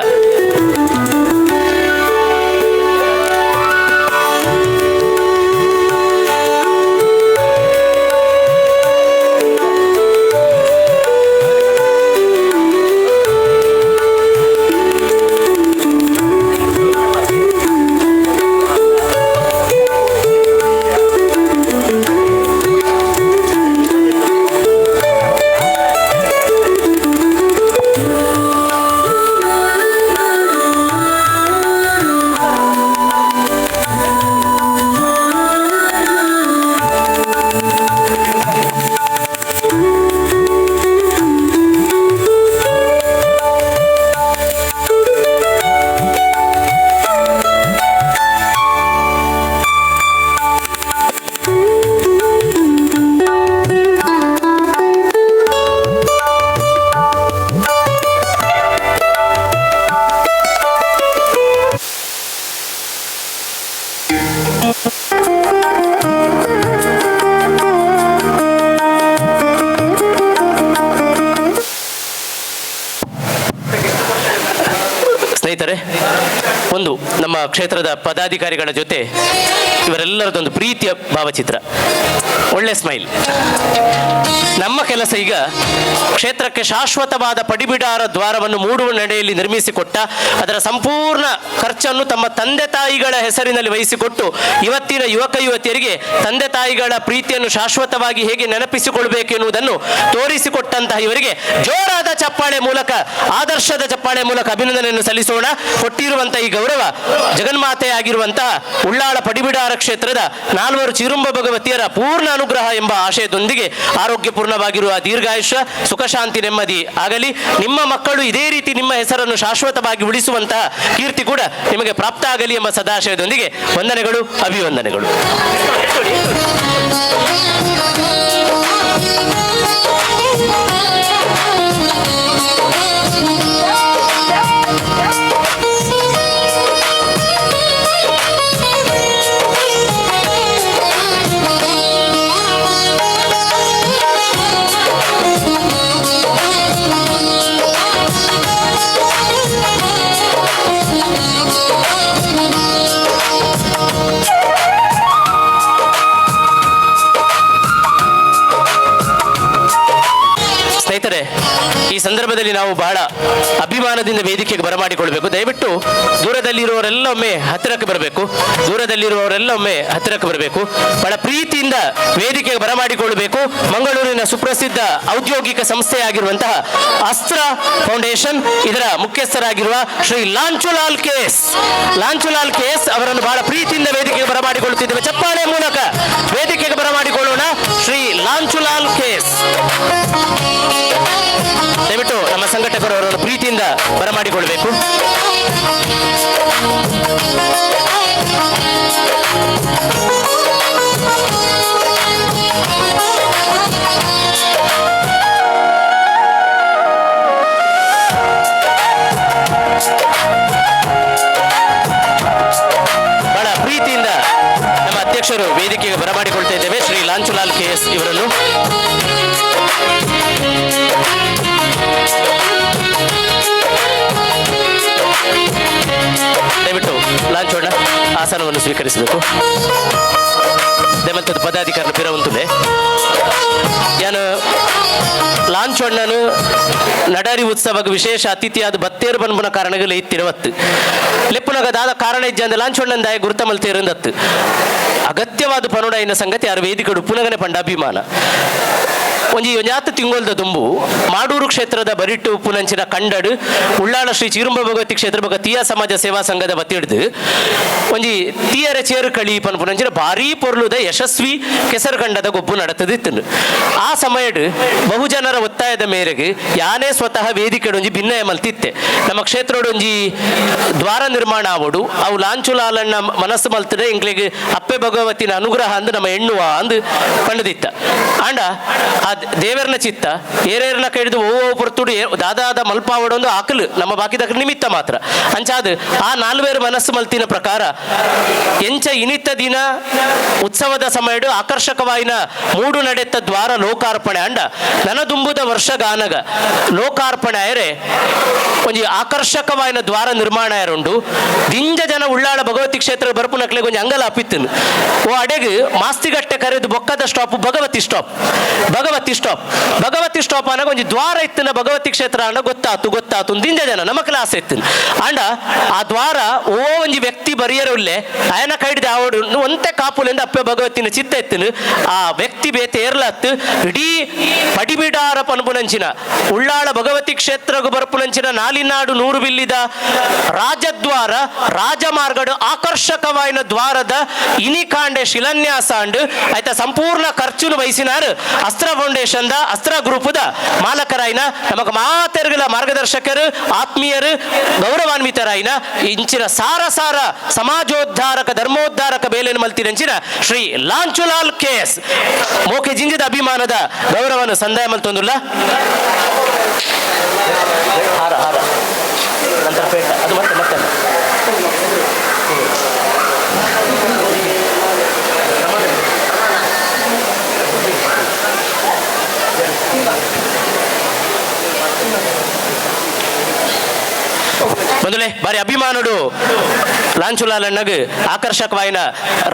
S1: ಸ್ನೇಹಿತರೆ, ಒಂದು ನಮ್ಮ ಕ್ಷೇತ್ರದ ಪದಾಧಿಕಾರಿಗಳ ಜೊತೆ ಇವರೆಲ್ಲರದೊಂದು ಪ್ರೀತಿಯ ಭಾವಚಿತ್ರ, ಒಳ್ಳೆ ಸ್ಮೈಲ್. ನಮ್ಮ ಕೆಲಸ ಈಗ ಕ್ಷೇತ್ರಕ್ಕೆ ಶಾಶ್ವತವಾದ ಪಡಿಬಿಡಾರ ದ್ವಾರವನ್ನು ಮೂಡುವ ನಡೆಯಲ್ಲಿ ನಿರ್ಮಿಸಿಕೊಟ್ಟ, ಅದರ ಸಂಪೂರ್ಣ ಖರ್ಚನ್ನು ತಮ್ಮ ತಂದೆ ತಾಯಿಗಳ ಹೆಸರಿನಲ್ಲಿ ವಹಿಸಿಕೊಟ್ಟು ಇವತ್ತಿನ ಯುವಕ ಯುವತಿಯರಿಗೆ ತಂದೆ ತಾಯಿಗಳ ಪ್ರೀತಿಯನ್ನು ಶಾಶ್ವತವಾಗಿ ಹೇಗೆ ನೆನಪಿಸಿಕೊಳ್ಬೇಕು ಎನ್ನುವುದನ್ನು ತೋರಿಸಿಕೊಟ್ಟಂತಹ ಇವರಿಗೆ ಜೋರಾದ ಚಪ್ಪಾಳೆ ಮೂಲಕ, ಆದರ್ಶದ ಚಪ್ಪಾಳೆ ಮೂಲಕ ಅಭಿನಂದನೆಯನ್ನು ಸಲ್ಲಿಸೋಣ. ಕೊಟ್ಟಿರುವಂತಹ ಈ ಗೌರವ ಜಗನ್ಮಾತೆ ಆಗಿರುವಂತಹ ಉಳ್ಳಾಳ ಪಡಿಬಿಡಾರ ಕ್ಷೇತ್ರದ 4 ಚಿರುಂಬ ಭಗವತಿಯರ ಪೂರ್ಣ ಅನುಗ್ರಹ ಎಂಬ ಆಶಯದೊಂದಿಗೆ ಆರೋಗ್ಯಪೂರ್ಣವಾಗಿರುವ ದೀರ್ಘಾಯುಷ್ಯ, ಸುಖ, ಶಾಂತಿ, ನೆಮ್ಮದಿ ಆಗಲಿ. ನಿಮ್ಮ ಮಕ್ಕಳು ಇದೇ ರೀತಿ ನಿಮ್ಮ ಹೆಸರನ್ನು ಶಾಶ್ವತವಾಗಿ ಉಳಿಸುವಂತಹ ಕೀರ್ತಿ ಕೂಡ ನಿಮಗೆ ಪ್ರಾಪ್ತ ಆಗಲಿ ಎಂಬ ಸದಾಶಯದೊಂದಿಗೆ ವಂದನೆಗಳು, ಅಭಿವಂದನೆಗಳು. ಸ್ನೇಹಿತರೆ, ಈ ಸಂದರ್ಭದಲ್ಲಿ ನಾವು ಬಹಳ ಅಭಿಮಾನದಿಂದ ವೇದಿಕೆಗೆ ಬರಮಾಡಿಕೊಳ್ಬೇಕು. ದಯವಿಟ್ಟು ದೂರದಲ್ಲಿರುವವರೆಲ್ಲ ಒಮ್ಮೆ ಹತ್ತಿರಕ್ಕೆ ಬರಬೇಕು. ಬಹಳ ಪ್ರೀತಿಯಿಂದ ವೇದಿಕೆಗೆ ಬರಮಾಡಿಕೊಳ್ಳಬೇಕು. ಮಂಗಳೂರಿನ ಸುಪ್ರಸಿದ್ಧ ಔದ್ಯೋಗಿಕ ಸಂಸ್ಥೆಯಾಗಿರುವಂತಹ ಅಸ್ತ್ರ ಫೌಂಡೇಶನ್ ಇದರ ಮುಖ್ಯಸ್ಥರಾಗಿರುವ ಶ್ರೀ ಲಾಂಚುಲಾಲ್ ಕೆಎಸ್ ಅವರನ್ನು ಬಹಳ ಪ್ರೀತಿಯಿಂದ ವೇದಿಕೆಗೆ ಬರಮಾಡಿಕೊಳ್ಳುತ್ತಿದ್ದೇವೆ. ಚಪ್ಪಾಳೆ ಮೂಲಕ ವೇದಿಕೆಗೆ ಬರಮಾಡಿಕೊಳ್ಳೋಣ. ಶ್ರೀ ಲಾಂಚುಲಾಲ್ ಕೆಎಸ್, ದಯವಿಟ್ಟು ನಮ್ಮ ಸಂಘಟಕರು ಅವರನ್ನು ಪ್ರೀತಿಯಿಂದ ಬರಮಾಡಿಕೊಳ್ಬೇಕು. ಅಧ್ಯಕ್ಷರು ವೇದಿಕೆಗೆ ಬರಮಾಡಿಕೊಳ್ತಾ ಇದ್ದೇವೆ ಶ್ರೀ ಲಾಂಚುಲಾಲ್ KS ಇವರನ್ನು. ದಯವಿಟ್ಟು ಲಾಂಚೋಣ ಆಸನವನ್ನು ಸ್ವೀಕರಿಸಬೇಕು. ದೇಮಂತದ ಪದಾಧಿಕಾರಿ ಪಿರವಂತುಲೆ ಯಾನು ಲಾಂಚೋಣ್ಣನು ನಡಾರಿ ಉತ್ಸವಕ್ಕೆ ವಿಶೇಷ ಅತಿಥಿಯಾದ ಬತ್ತೇರು ಬನ್ಪುನ ಕಾರಣಗಳು ಇತ್ತಿರವತ್ತು ಲೆಪ್ಪುನಗ ದಾದ ಕಾರಣ ಇಜ್ಜಂದ ಲಾಂಚೋಣ್ಣನ ದಾಯ ಗುರುತ ಮಲ್ತೇರಂದತ್ತು ಅಗತ್ಯವಾದ ಪನುಡ ಎನ್ನ ಸಂಗತಿ ಯಾರು ವೇದಿಕೆಡು ಪುನಗನೆ ಪಂಡ ಅಭಿಮಾನ ಒಂಜಾತ ತಿಂಗೊಲ್ದ ದುಂಬು ಮಾಡೂರು ಕ್ಷೇತ್ರದ ಬರಿಟ್ಟು ಉಪ್ಪುನಂಚಿನ ಕಂಡಡು ಉಳ್ಳಾಳ ಶ್ರೀ ಚಿರುಂಬ ಭಗವತಿ ಕ್ಷೇತ್ರ ಬಗ್ಗೆ ತೀಯ ಸಮಾಜ ಸೇವಾ ಸಂಘದ ಬತ್ತಿಡ್ದು ಒಂಜಿ ತೀಯರ ಚೇರು ಕಳಿ ಪನ್ಪುನಂಚಿನ ಭಾರೀ ಪೊರ್ಲುದ ಯಶಸ್ವಿ ಕೆಸರು ಕಂಡದ ಗೊಬ್ಬು ನಡತದಿತ್ತು. ಆ ಸಮಯಡ್ ಬಹುಜನರ ಒತ್ತಾಯದ ಮೇರೆಗೆ ಯಾನೇ ಸ್ವತಃ ವೇದಿಕೆಡು ಒಂಜಿ ಭಿನ್ನಯ ಮಲ್ತಿತ್ತೆ ನಮ್ಮ ಕ್ಷೇತ್ರೋಡು ಒಂಜಿ ದ್ವಾರ ನಿರ್ಮಾಣ ಆವಡು ಅವು ಲಾಂಚುಲಾಲಣ್ಣ ಮನಸ್ಸು ಮಲ್ತದೆ ಇಂಗ್ಲಿಗೆ ಅಪ್ಪೆ ಭಗವತಿನ ಅನುಗ್ರಹ ಅಂದು ನಮ್ಮ ಎಣ್ಣುವ ಅಂದು ಪಂಡದಿತ್ತ ಆಂಡ ಆ ದೇವರನ ಚಿತ್ತ ಏರೇರನ ಕೈದು ಓ ಪುರ್ತುಡು ದಾದಾದ ಮಲ್ಪಾವಡೊಂದು ಆಕಲು ನಮ್ಮ ಬಾಕಿದ ನಿಮಿತ್ತ ಮಾತ್ರ ಅಂಚಾದ ಆ ನಾಲ್ವೇರು ಮನಸ್ಸು ಮಲ್ತಿನ ಪ್ರಕಾರ ಎಂಚ ಇನಿತ್ತ ದಿನ ಉತ್ಸವದ ಸಮಯಡು ಆಕರ್ಷಕವಾಯಿನ ಮೂಡು ನಡೆತ್ತ ದ್ವಾರ ಲೋಕಾರ್ಪಣೆ ಅಂಡ ನನದುಂಬುದ ವರ್ಷಗಾನಗ ಲೋಕಾರ್ಪಣೆ ಆಯರೆ ಒಂಜಿ ಆಕರ್ಷಕವಾಯಿನ ದ್ವಾರ ನಿರ್ಮಾಣ ಆಯರುಂಡು ದಿಂಜ ಜನ ಉಳ್ಳಾಳ ಭಗವತಿ ಕ್ಷೇತ್ರ ಬರ್ಪುನಕ್ಲೆ ಒಂಜಿ ಅಂಗಲ ಅಪ್ಪಿತ್ತನು ಓ ಅಡೆಗ್ ಮಾಸ್ತಿಗಟ್ಟೆ ಕರೆದು ಬೊಕ್ಕದ stop Bhagavati stop Bhagavati stop ಅನ್ನಾಗ ಒಂಜಿ ದ್ವಾರ ಇತ್ತಿನ ಭಗವತಿ ಕ್ಷೇತ್ರ ಅನ್ನ ಗೊತ್ತಾತು ದಿಂಜ ಜನ ನಮ್ಮ ಕ್ಲಾಸ್ ಇತ್ತು ಅಂಡ ಆ ದ್ವಾರ ಓ ಒಂಜಿ ವ್ಯಕ್ತಿ ಬರಿಯರುಲ್ಲೆ ಆಯನ ಕೈಡ್ದು ಆವಡು ಒಂತೆ ಕಾಪುಲಿಂದ ಅಪ್ಪೆ ಭಗವತಿನ ಚಿತ್ತ ಎತ್ತಿನ ಆ ವ್ಯಕ್ತಿ ಬೇತೆ ಏರ್ಲತ್ತು ಇಡೀ ಪಡಿಬಿಡಾರ ಪನ್ಪುನಂಚಿನ ಉಳ್ಳಾಳ ಭಗವತಿ ಕ್ಷೇತ್ರಗೂ ಬರ್ಪುನಂಚಿನ ನಾಲಿನಾಡು ನೂರು ಬಿಲ್ಲಿದ ರಾಜದ್ವಾರ ರಾಜಮಾರ್ಗಡು ಆಕರ್ಷಕವಾಯಿನ ದ್ವಾರದ ಇನಿಕಾಂಡೆ ಶಿಲಾನ್ಯಾಸ ಅಂಡ್ ಆಯ್ತ ಸಂಪೂರ್ಣ ಖರ್ಚುನು ವಹಿಸಿನಾರು ಅಸ್ತ್ರ ಫೌಂಡೇಶನ್ ದ ಅಸ್ತ್ರ ಗ್ರೂಪ್ ದ ಮಾಲಕರಾಯಿನ ನಮಗ ಮಾತೆರ್ಗಲ ಮಾರ್ಗದರ್ಶಕರು ಆತ್ಮೀಯರು ಗೌರವಾನ್ವಿತರಾಯಿನ ಇಂಚಿನ ಸಾರ ಸಮಾಜೋದ್ಧಾರಕ ಧರ್ಮೋದ್ಧಾರಕ ಬೇಲೆಯನ್ನು ಮಲ್ತಿರಂಚಿನ ಶ್ರೀ ಲಾಂಚುಲಾಲ್ KS ಮೋಕೆ ಜಿಂಜಿದ ಅಭಿಮಾನದ ಗೌರವವನ್ನು ಸಂದಾಯ ಮಲ್ತೊಂದುಲ್ಲ ನಂತರ ಪೇಟ ಅದು ಮತ್ತೆ ಮೊದಲೇ ಬಾರಿ ಅಭಿಮಾನುಡು ಲಾಂಚುಲಾಲಣ್ಣಗ್ ಆಕರ್ಷಕವಾಯಿನ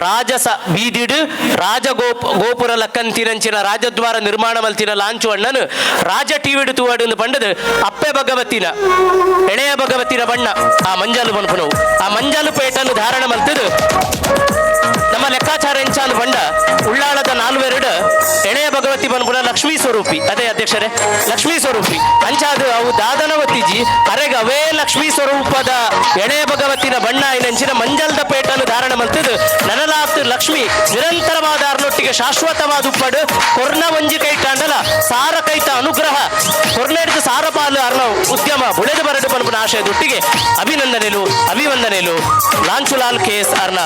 S1: ರಾಜಸ ಬೀದಿಡು ಗೋಪುರ ಲಕ್ಕಂತಿನಂಚಿನ ರಾಜದ್ವಾರ ನಿರ್ಮಾಣ ಮಲ್ತಿನ ಲಾಂಚು ಅಣ್ಣನು ರಾಜ ಟಿವಿಡು ತೂವಡು ಪಂಡದು ಅಪ್ಪೆ ಭಗವತಿನ ಎಳೆಯ ಭಗವತಿನ ಬಣ್ಣ ಆ ಮಂಜಾಲು ಬನ್ಪುನವು ಆ ಮಂಜಾಲು ಪೇಟನ್ನು ಧಾರಣ ಮಲ್ತದು ನಮ್ಮ ಲೆಕ್ಕಾಚಾರ ಎಂಚಾಲು ಬಂಡ ಉಳ್ಳಾಳದ ನಾಲ್ವೆರಡು ಎಳೆಯ ಭಗವತಿ ಬನ್ಪುನ ಲಕ್ಷ್ಮೀ ಸ್ವರೂಪಿ ಅದೇ ಅಧ್ಯಕ್ಷರೇ ಲಕ್ಷ್ಮೀ ಸ್ವರೂಪಿ ಅಂಚಾದು ಅವು ದಾದನ ಒತ್ತಿಜಿ ಅರೆಗ ಅವೇ ಲಕ್ಷ್ಮೀ ಸ್ವರೂಪದ ಎಳೆಯ ಭಗವತಿನ ಬಣ್ಣ ನೆಂಚಿನ ಮಂಜಲ್ದ ಪೇಟನ್ನು ಧಾರಣ ಮಲ್ತದು ನನಲಾತ್ ಲಕ್ಷ್ಮಿ ನಿರಂತರವಾದ ಅರ್ನೊಟ್ಟಿಗೆ ಶಾಶ್ವತವಾದ ಉಪ್ಪಡು ಕೊರ್ನ ಒಂಜಿ ಕೈಟಾಂಡಲ ಸಾರ ಕೈತ ಅನುಗ್ರಹ ಕೊರ್ನೆಡ್ದು ಸಾರಪಾಲು ಅರ್ನ ಉದ್ಯಮ ಬುಳೆದು ಬರಡು ಬನ್ಪುನ ಆಶಯದೊಟ್ಟಿಗೆ ಅಭಿವಂದನೆಲು ಲಾಂಚುಲಾಲ್ KS ಅರ್ನ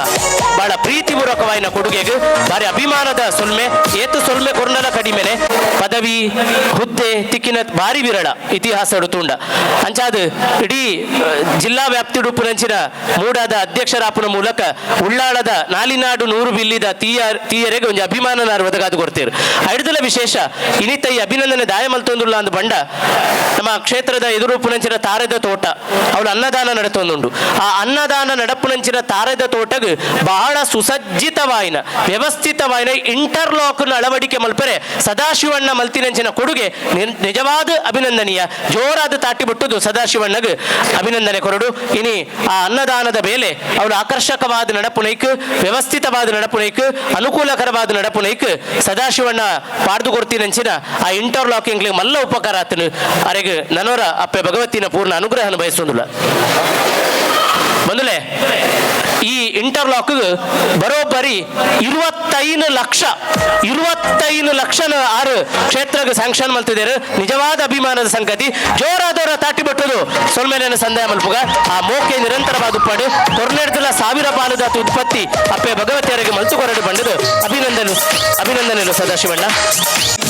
S1: ಬಹಳ ಪ್ರೀತಿಪೂರ್ವಕವಾಯಿನ ಕೊಡುಗೆಗೆ ಬಾರಿ ಅಭಿಮಾನದ ಸೊಲ್ಮೆ ಏತು ಸೊಲ್ಮೆ ಕೊರ್ನಲ ಕಡಿಮೆನೆ ಪದವಿ ಹುದ್ದೆ ತಿಕ್ಕಿನ ಭಾರಿ ವಿರಳ ಇತಿಹಾಸ ಹುಡುತುಂಡ ಅಂಚಾದ ಇಡೀ ಜಿಲ್ಲಾ ವ್ಯಾಪ್ತಿ ಉಡುಪುನಂಚಿನ ಮೂಡಾದ ಅಧ್ಯಕ್ಷರಾಪುನ ಮೂಲಕ ಉಳ್ಳಾಳದ ನಾಲಿನಾಡು ನೂರು ಬಿಲ್ಲಿದ ತೀಯರೆಗೆ ಒಂದು ಅಭಿಮಾನ ಒದಗಾದು ಕೊಡ್ತೀರು ಐದಲ ವಿಶೇಷ ಇನಿತ ಈ ಅಭಿನಂದನೆ ದಾಯ ಮಲ್ತೊಂದುಲ್ಲ ಅಂದು ಬಂಡ ನಮ್ಮ ಕ್ಷೇತ್ರದ ಎದುರು ಪುನಂಚಿನ ತಾರೆದ ತೋಟ ಅವಳು ಅನ್ನದಾನ ನಡತೊಂದುಂಡು ಆ ಅನ್ನದಾನ ನಡಪುನಂಚಿನ ತಾರೆದ ತೋಟಗ್ ಬಹಳ ಸುಸಜ್ಜಿತವಾಯಿನ ವ್ಯವಸ್ಥಿತವಾಯಿನ ಇಂಟರ್ಲಾಕ್ ಅಳವಡಿಕೆ ಮಲ್ಪರೆ ಸದಾಶಿವಣ್ಣ ಮಲ್ತಿನಂಚಿನ ಕೊಡುಗೆ ನಿಜವಾದ ಅಭಿನಂದನೀಯ ಜೋರಾದ ತಾಟಿ ಬಿಟ್ಟುದು ಸದಾಶಿವಣ್ಣಗ್ ಅಭಿನಂದನೆ ಕೊರಡು ಇನಿ ಆ ಅನ್ನದಾನದ ಬೇಲೆ ಅವಳು ಆಕರ್ಷಕವಾದ ನಡಪುನೈಕ್ ವ್ಯವಸ್ಥಿತವಾದ ನಡಪುನೈಕ್ ಅನುಕೂಲಕರವಾದ ನಡಪುನೈಕ್ ಸದಾಶಿವಣ್ಣ ಪಾಡ್ದು ಕೊಡ್ತೀನಂಚಿನ ಆ ಇಂಟರ್ಲಾಕಿಂಗ್ ಮಲ್ಲ ಉಪಕಾರ ಆತನು ಅರೆಗೆ ನನವರ ಅಪ್ಪೆ ಭಗವತಿನ ಪೂರ್ಣ ಅನುಗ್ರಹನ ಬಯಸೋದಿಲ್ಲ ಬಂದುಲೆ ಈ ಇಂಟರ್ಲಾಕ್ ಬರೋಬ್ಬರಿ 25 ಲಕ್ಷ ಆರು ಕ್ಷೇತ್ರಕ್ಕೆ ಸ್ಯಾಂಕ್ಷನ್ ಮಲ್ತಿದ್ದಾರೆ ನಿಜವಾದ ಅಭಿಮಾನದ ಸಂಗತಿ ಜೋರಾದವರ ತಾಟಿ ಬಿಟ್ಟದು ಸೊಲ್ಮೇಲಿನ ಸಂದೇಹ ಮಲ್ಪುಗ ಆ ಮೋಕೆ ನಿರಂತರವಾದ ಉಪ್ಪಾಡು ಕೊರ್ನೆಡ್ದಲ ಸಾವಿರ ಪಾಲದ ಉತ್ಪತ್ತಿ ಅಪ್ಪೆ ಭಗವತಿಯರಿಗೆ ಮಲ್ತು ಕೊರಡು ಬಂಡದು ಅಭಿನಂದನೆಗಳು ಸದಾಶಿವಣ್ಣ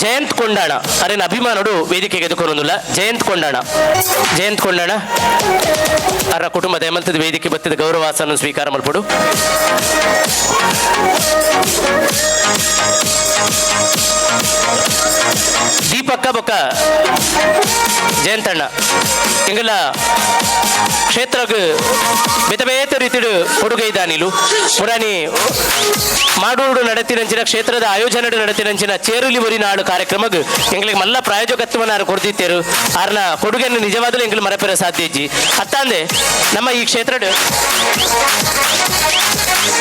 S1: ಜಯಂತ್ ಕೊಂಡಾಣ ಅರೇನ ಅಭಿಮಾನಡು ವೇದಿಕೆಗೆ ಎದುಕೊರೊಂದಿಲ್ಲ ಜಯಂತ್ ಕೊಂಡಾಣ ಅರ ಕುಟುಂಬದ ಹೇಮಂತದ ವೇದಿಕೆ ಬತ್ತಿದ ಗೌರವಾಸನ ಸ್ವೀಕಾರ ಮಲ್ಪ ಮಲ್ಪಡು. ದೀಪಕ್ಕ ಬೊಕ್ಕ ಜಯಂತಣ್ಣ ಎಂಗಲ ಕ್ಷೇತ್ರಕ್ಕೆ ಬೇತ ರೀತಿಡು ಕೊಡುಗೆ ಇದ್ದಾನಿಲು ಪುರಾಣಿ ಮಾಡೂರು ನಡತಿನಂಚಿನ ಕ್ಷೇತ್ರದ ಆಯೋಜನೆ ನಡತಿನಂಚಿನ ಚೇರುಲಿ ಬರಿ ನಾಡು ಕಾರ್ಯಕ್ರಮಕ್ಕೆ ಎಂಗಳಿಗೆ ಮಲ್ಲ ಪ್ರಾಯೋಜಕತ್ವವನ್ನು ಕೊಡ್ತಿತ್ತೇರು ಆರ್ನ ಕೊಡುಗೆಯನ್ನು ನಿಜವಾದಲು ಎಂಗಳು ಮರಪೆರ ಸಾಧ್ಯ ಇಜ್ಜಿ ಅತ್ತಂದೆ ನಮ್ಮ ಈ ಕ್ಷೇತ್ರ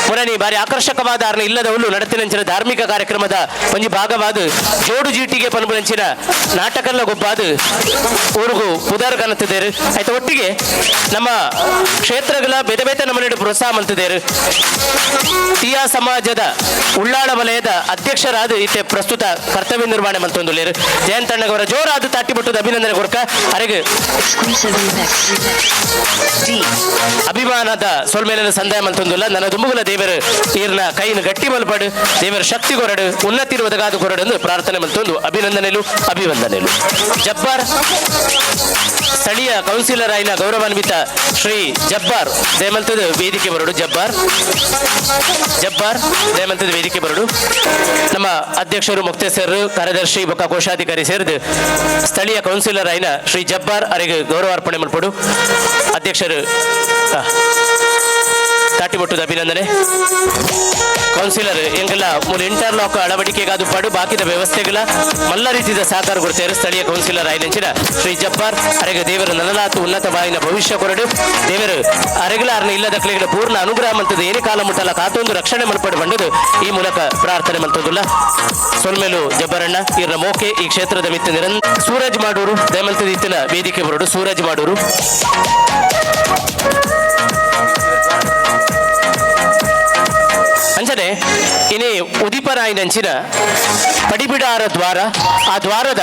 S1: ಪುರಾಣಿ ಬಾರಿ ಆಕರ್ಷಕವಾದ ಆರ್ನ ಇಲ್ಲದ ಹುಲ್ಲು ನಡತಿನಂಚಿನ ಧಾರ್ಮಿಕ ಕಾರ್ಯಕ್ರಮದ ಒಂಜಿ ಭಾಗವಾದ ಜೋಡು ಜೀಟಿಗೆ ಪನ್ಪುನಂಚಿನ ನಾಟಕಲ್ಲ ಗೊಬ್ಬಾದ ಊರಿಗೂ ಪುದಾರ್ ಕಾಣುತ್ತಿದ್ದೇರು ಆಯ್ತು ಒಟ್ಟಿಗೆ ನಮ್ಮ ಕ್ಷೇತ್ರಗಳ ಬೇತೆ ನಮ್ಮನೆಡೆ ಪ್ರೋತ್ಸಾಹ ಮಂತಿದ್ದೇರು. ಟಿಯಾ ಸಮಾಜದ ಉಳ್ಳಾಳ ವಲಯದ ಅಧ್ಯಕ್ಷರಾದ ಇತ್ತೆ ಪ್ರಸ್ತುತ ಕರ್ತವ್ಯ ನಿರ್ವಹಣೆ ಮಂತೊಂದುಲ್ಲೇರು ಜಯಂತಣ್ಣಗವರ ಜೋರಾದ ತಾಟಿಬಟ್ಟದ ಅಭಿನಂದನೆ ಕೊಡ್ಕ ಅರೆಗೆ ಅಭಿಮಾನದ ಸೋಲ್ಮೇಲಿನ ಸಂದಾಯ ಮಂತೊಂದುಲ್ಲ ನನ್ನ ದುಂಬುಗುಲ ದೇವರು ಈರ್ನ ಕೈನ ಗಟ್ಟಿ ಮಲ್ಪಡು ದೇವರ ಶಕ್ತಿ ಕೊರಡು ಉನ್ನತಿ ಒದಗಾದ ಕೊರಡು ಎಂದು ಪ್ರಾರ್ಥನೆ ಮಂತೊಂದು ಅಭಿನಂದನೆಲು ಅಭಿವಂದನೆಲು. ಜಬ್ಬಾರ್ ಸ್ಥಳೀಯ ಕೌನ್ಸಿಲರ್ ಆಯ್ನ ಗೌರವಾನ್ವಿತ ಶ್ರೀ ಜಬ್ಬಾರ್ ಜಯಮಂತದ ವೇದಿಕೆ ಬರಡು. ಜಬ್ಬಾರ್ ಜಯಮಂತದ ವೇದಿಕೆ ಬರಡು. ನಮ್ಮ ಅಧ್ಯಕ್ಷರು ಮುಕ್ತೇಶ್ವರರು ಕಾರ್ಯದರ್ಶಿ ಬೊಕ್ಕ ಕೋಶಾಧಿಕಾರಿ ಸೇರಿದು ಸ್ಥಳೀಯ ಕೌನ್ಸಿಲರ್ ಆಯ್ನ ಶ್ರೀ ಜಬ್ಬಾರ್ ಅವರಿಗೆ ಗೌರವಾರ್ಪಣೆ ಮಾಡ್ಕೊಡು. ಅಧ್ಯಕ್ಷರು ತಾಟಿಬೊಟ್ಟದ ಅಭಿನಂದನೆ. ಕೌನ್ಸಿಲರ್ ಎಂಗೆಲ್ಲ ಮೂರು ಇಂಟರ್ಲಾಕ್ ಅಳವಡಿಕೆಗಾದು ಪಡು ಬಾಕಿದ ವ್ಯವಸ್ಥೆಗಳ ಮಲ್ಲ ರೀತಿಯ ಸಹಕಾರ ಕೊಡ್ತಾರೆ ಸ್ಥಳೀಯ ಕೌನ್ಸಿಲರ್ ಆಯ್ನೆಂಚಿನ ಶ್ರೀ ಜಬ್ಬಾರ್ ಅರೆಗೆ ದೇವರ ನನಲಾತು ಉನ್ನತವಾಯಿನ ಭವಿಷ್ಯ ಕೊರಡು ದೇವರು ಅರೆಗಲಾರ್ನ ಇಲ್ಲದ ಕಲೆಗಳ ಪೂರ್ಣ ಅನುಗ್ರಹ ಮಂತದ ಏನೇ ಕಾಲ ಮುಟ್ಟಲ್ಲ ಕಾತೊಂದು ರಕ್ಷಣೆ ಮಲ್ಪಡು ಬಂಡದು ಈ ಮೂಲಕ ಪ್ರಾರ್ಥನೆ ಮಂತದುಲ್ಲ. ಸೊಲ್ಮೇಲು ಜಬ್ಬರಣ್ಣ ಇರ್ನ ಮೋಕೆ ಈ ಕ್ಷೇತ್ರದ ಮಿತ್ತ ಸೂರಜ್ ಮಾಡೂರು ದಯಮಂತದ ಇತ್ತಿನ ವೇದಿಕೆ ಬರೋಡು. ಸೂರಜ್ ಮಾಡೂರು ಅಂಚನೆ ಇನಿ ಉದಿಪರಾಯಿನಂಚಿನ ಪಡಿಬಿಡಾರ ದ್ವಾರ ಆ ದ್ವಾರದ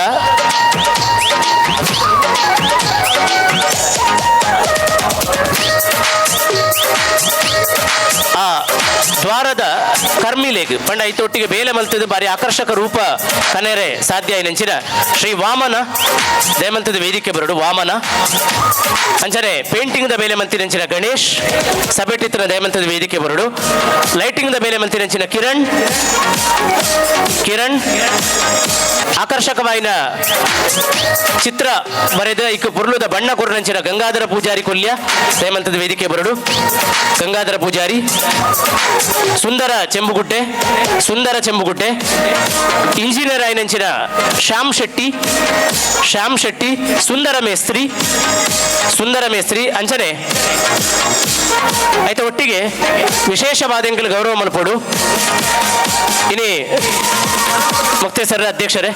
S1: ಆ ದ್ವಾರದ ಕರ್ಮಿಲೇಗ್ ಪಂಡ ಐತೊಟ್ಟಿಗೆ ಬೇಲೆ ಮಲ್ತದ ಬಾರಿ ಆಕರ್ಷಕ ರೂಪ ಕನೆರೆ ಸಾಧ್ಯ ನೆಂಚಿನ ಶ್ರೀ ವಾಮನ ದಯಮಂತದ ವೇದಿಕೆ ಬರಡು. ವಾಮನ ಅಂಚನೆ ಪೇಂಟಿಂಗ್ ದ ಬೇಲೆ ಮಂತಿ ನೆಂಚಿನ ಗಣೇಶ್ ಸಭೆಟಿತ್ರ ದಯಮಂತದ ವೇದಿಕೆ ಬರಡು. ಲೈಟಿಂಗ್ ದ ಬೇಲೆ ಮಂತಿ ನೆಂಚಿನ ಕಿರಣ್ ಆಕರ್ಷಕವಾಯಿನ ಚಿತ್ರ ಬರೆದ ಇಕ್ಕ ಪುರ್ಲುದ ಬಣ್ಣ ಕೊರನಂಚಿನ ಗಂಗಾಧರ ಪೂಜಾರಿ ಕೊಲ್ಯ ದಯಮಂತದ ವೇದಿಕೆ ಬರಡು. ಗಂಗಾಧರ ಪೂಜಾರಿ ಸುಂದರ ಚೆಂಬುಗುಡ್ಡೆ ಇಂಜಿನಿಯರ್ ಆಯ್ನಂಚಿನ ಶ್ಯಾಮ್ ಶೆಟ್ಟಿ ಸುಂದರ ಮೇಸ್ತ್ರಿ ಅಂಚನೆ ಆಯ್ತು ಒಟ್ಟಿಗೆ ವಿಶೇಷವಾದ ಗೌರವ ಮಲ್ಪಡು. ಇನಿ ಮುಕ್ತೇಶ್ವರ ಅಧ್ಯಕ್ಷರೇ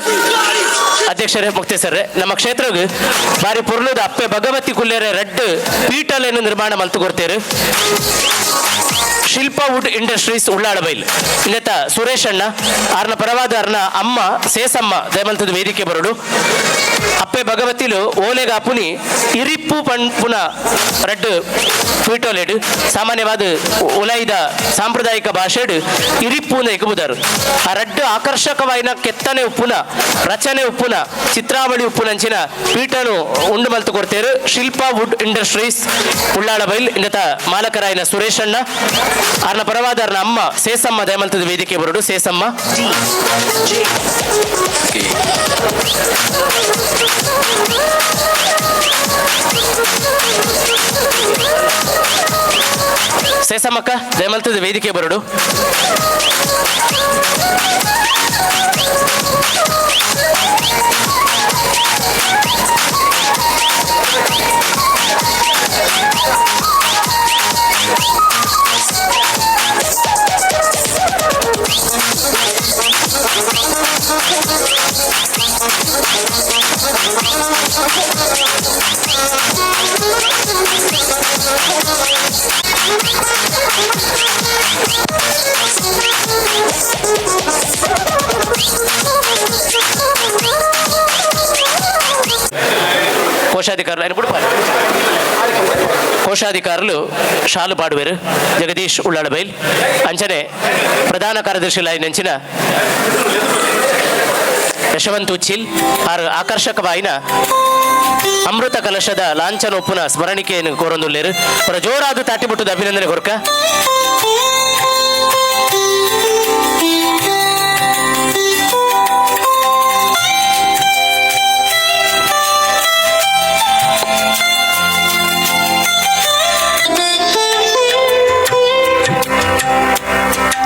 S1: ಮುಕ್ತೇಶ್ವರೇ ನಮ್ಮ ಕ್ಷೇತ್ರಕ್ಕೆ ಬಾರಿ ಪುರ್ಲುದ ಅಪ್ಪೆ ಭಗವತಿ ಕುಲ್ಲೇರೆ ರೆಡ್ ಪೀಟಲನ್ನು ನಿರ್ಮಾಣ ಮಲ್ತು ಕೊಡ್ತೇರು. ಶಿಲ್ಪ ವುಡ್ ಇಂಡಸ್ಟ್ರೀಸ್ ಉಳ್ಳಾಳಬೈಲ್ ಇನ್ನೆತ್ತ ಸುರೇಶ್ ಅಣ್ಣ ಆರ್ನ ಪರವಾದ ಅರ್ನ ಅಮ್ಮ ಸೇಸಮ್ಮ ದಯಮಂತದ ವೇದಿಕೆ ಬರಡು. ಅಪ್ಪೆ ಭಗವತಿಲು ಓಲೆಗ ಅಪುನಿ ಇರಿಪ್ಪು ಪುನ ರೆಡ್ ಪೀಟೋಲೆಡ್ ಸಾಮಾನ್ಯವಾದ ಉಲೈದ ಸಾಂಪ್ರದಾಯಿಕ ಭಾಷೆಡ್ ಇರಿಪ್ಪುನ ಎಗುಬುದರು ಆ ರೆಡ್ ಆಕರ್ಷಕವಾಯಿನ ಕೆತ್ತನೆ ಉಪ್ಪುನ ರಚನೆ ಉಪ್ಪುನ ಚಿತ್ರಾವಳಿ ಉಪ್ಪುನಂಚಿನ ಪೀಠನು ಉಂಡು ಮಲ್ತು ಕೊಡ್ತೇರು. ಶಿಲ್ಪ ವುಡ್ ಇಂಡಸ್ಟ್ರೀಸ್ ಉಳ್ಳಾಳಬೈಲ್ ಇನ್ನೆತ್ತ ಮಾಲಕರಾಯಿನ ಸುರೇಶ್ ಅಣ್ಣ ಆರ್ನ ಪರವಾದ ಅರ್ನ ಅಮ್ಮ ಸೇಸಮ್ಮ ದಯಮಂತದ ವೇದಿಕೆ ಬರಡು. ಸೇಸಮ್ಮ ಸೇಸಮ್ಮಕ್ಕ ದಯಮಂತದ ವೇದಿಕೆ ಬರಡು. ಕೋಶಾಧಿಕಾరులు ಶಾಲು ಪಾಡುವೆರು ಜಗದೀಶ್ ಉಳ್ಳಾಳಬೈಲ್ ಅಂಚನೆ ಪ್ರಧಾನ ಕಾರ್ಯದರ್ಶಿ ನೆಂಚಿನ ಯಶವಂತ್ ಉಚ್ಚಿಲ್ ಆರು ಆಕರ್ಷಕವಾಯಿನ ಅಮೃತ ಕಲಶದ ಲಾಂಛನ ಒಪ್ಪುನ ಸ್ಮರಣಿಕೆಯನ್ನು ಕೋರೊಂದುಲ್ಲೇರು ಅವರ ಜೋರಾದ ತಾಟಿಬಿಟ್ಟದ ಅಭಿನಂದನೆ ಕೊರ್ಕ.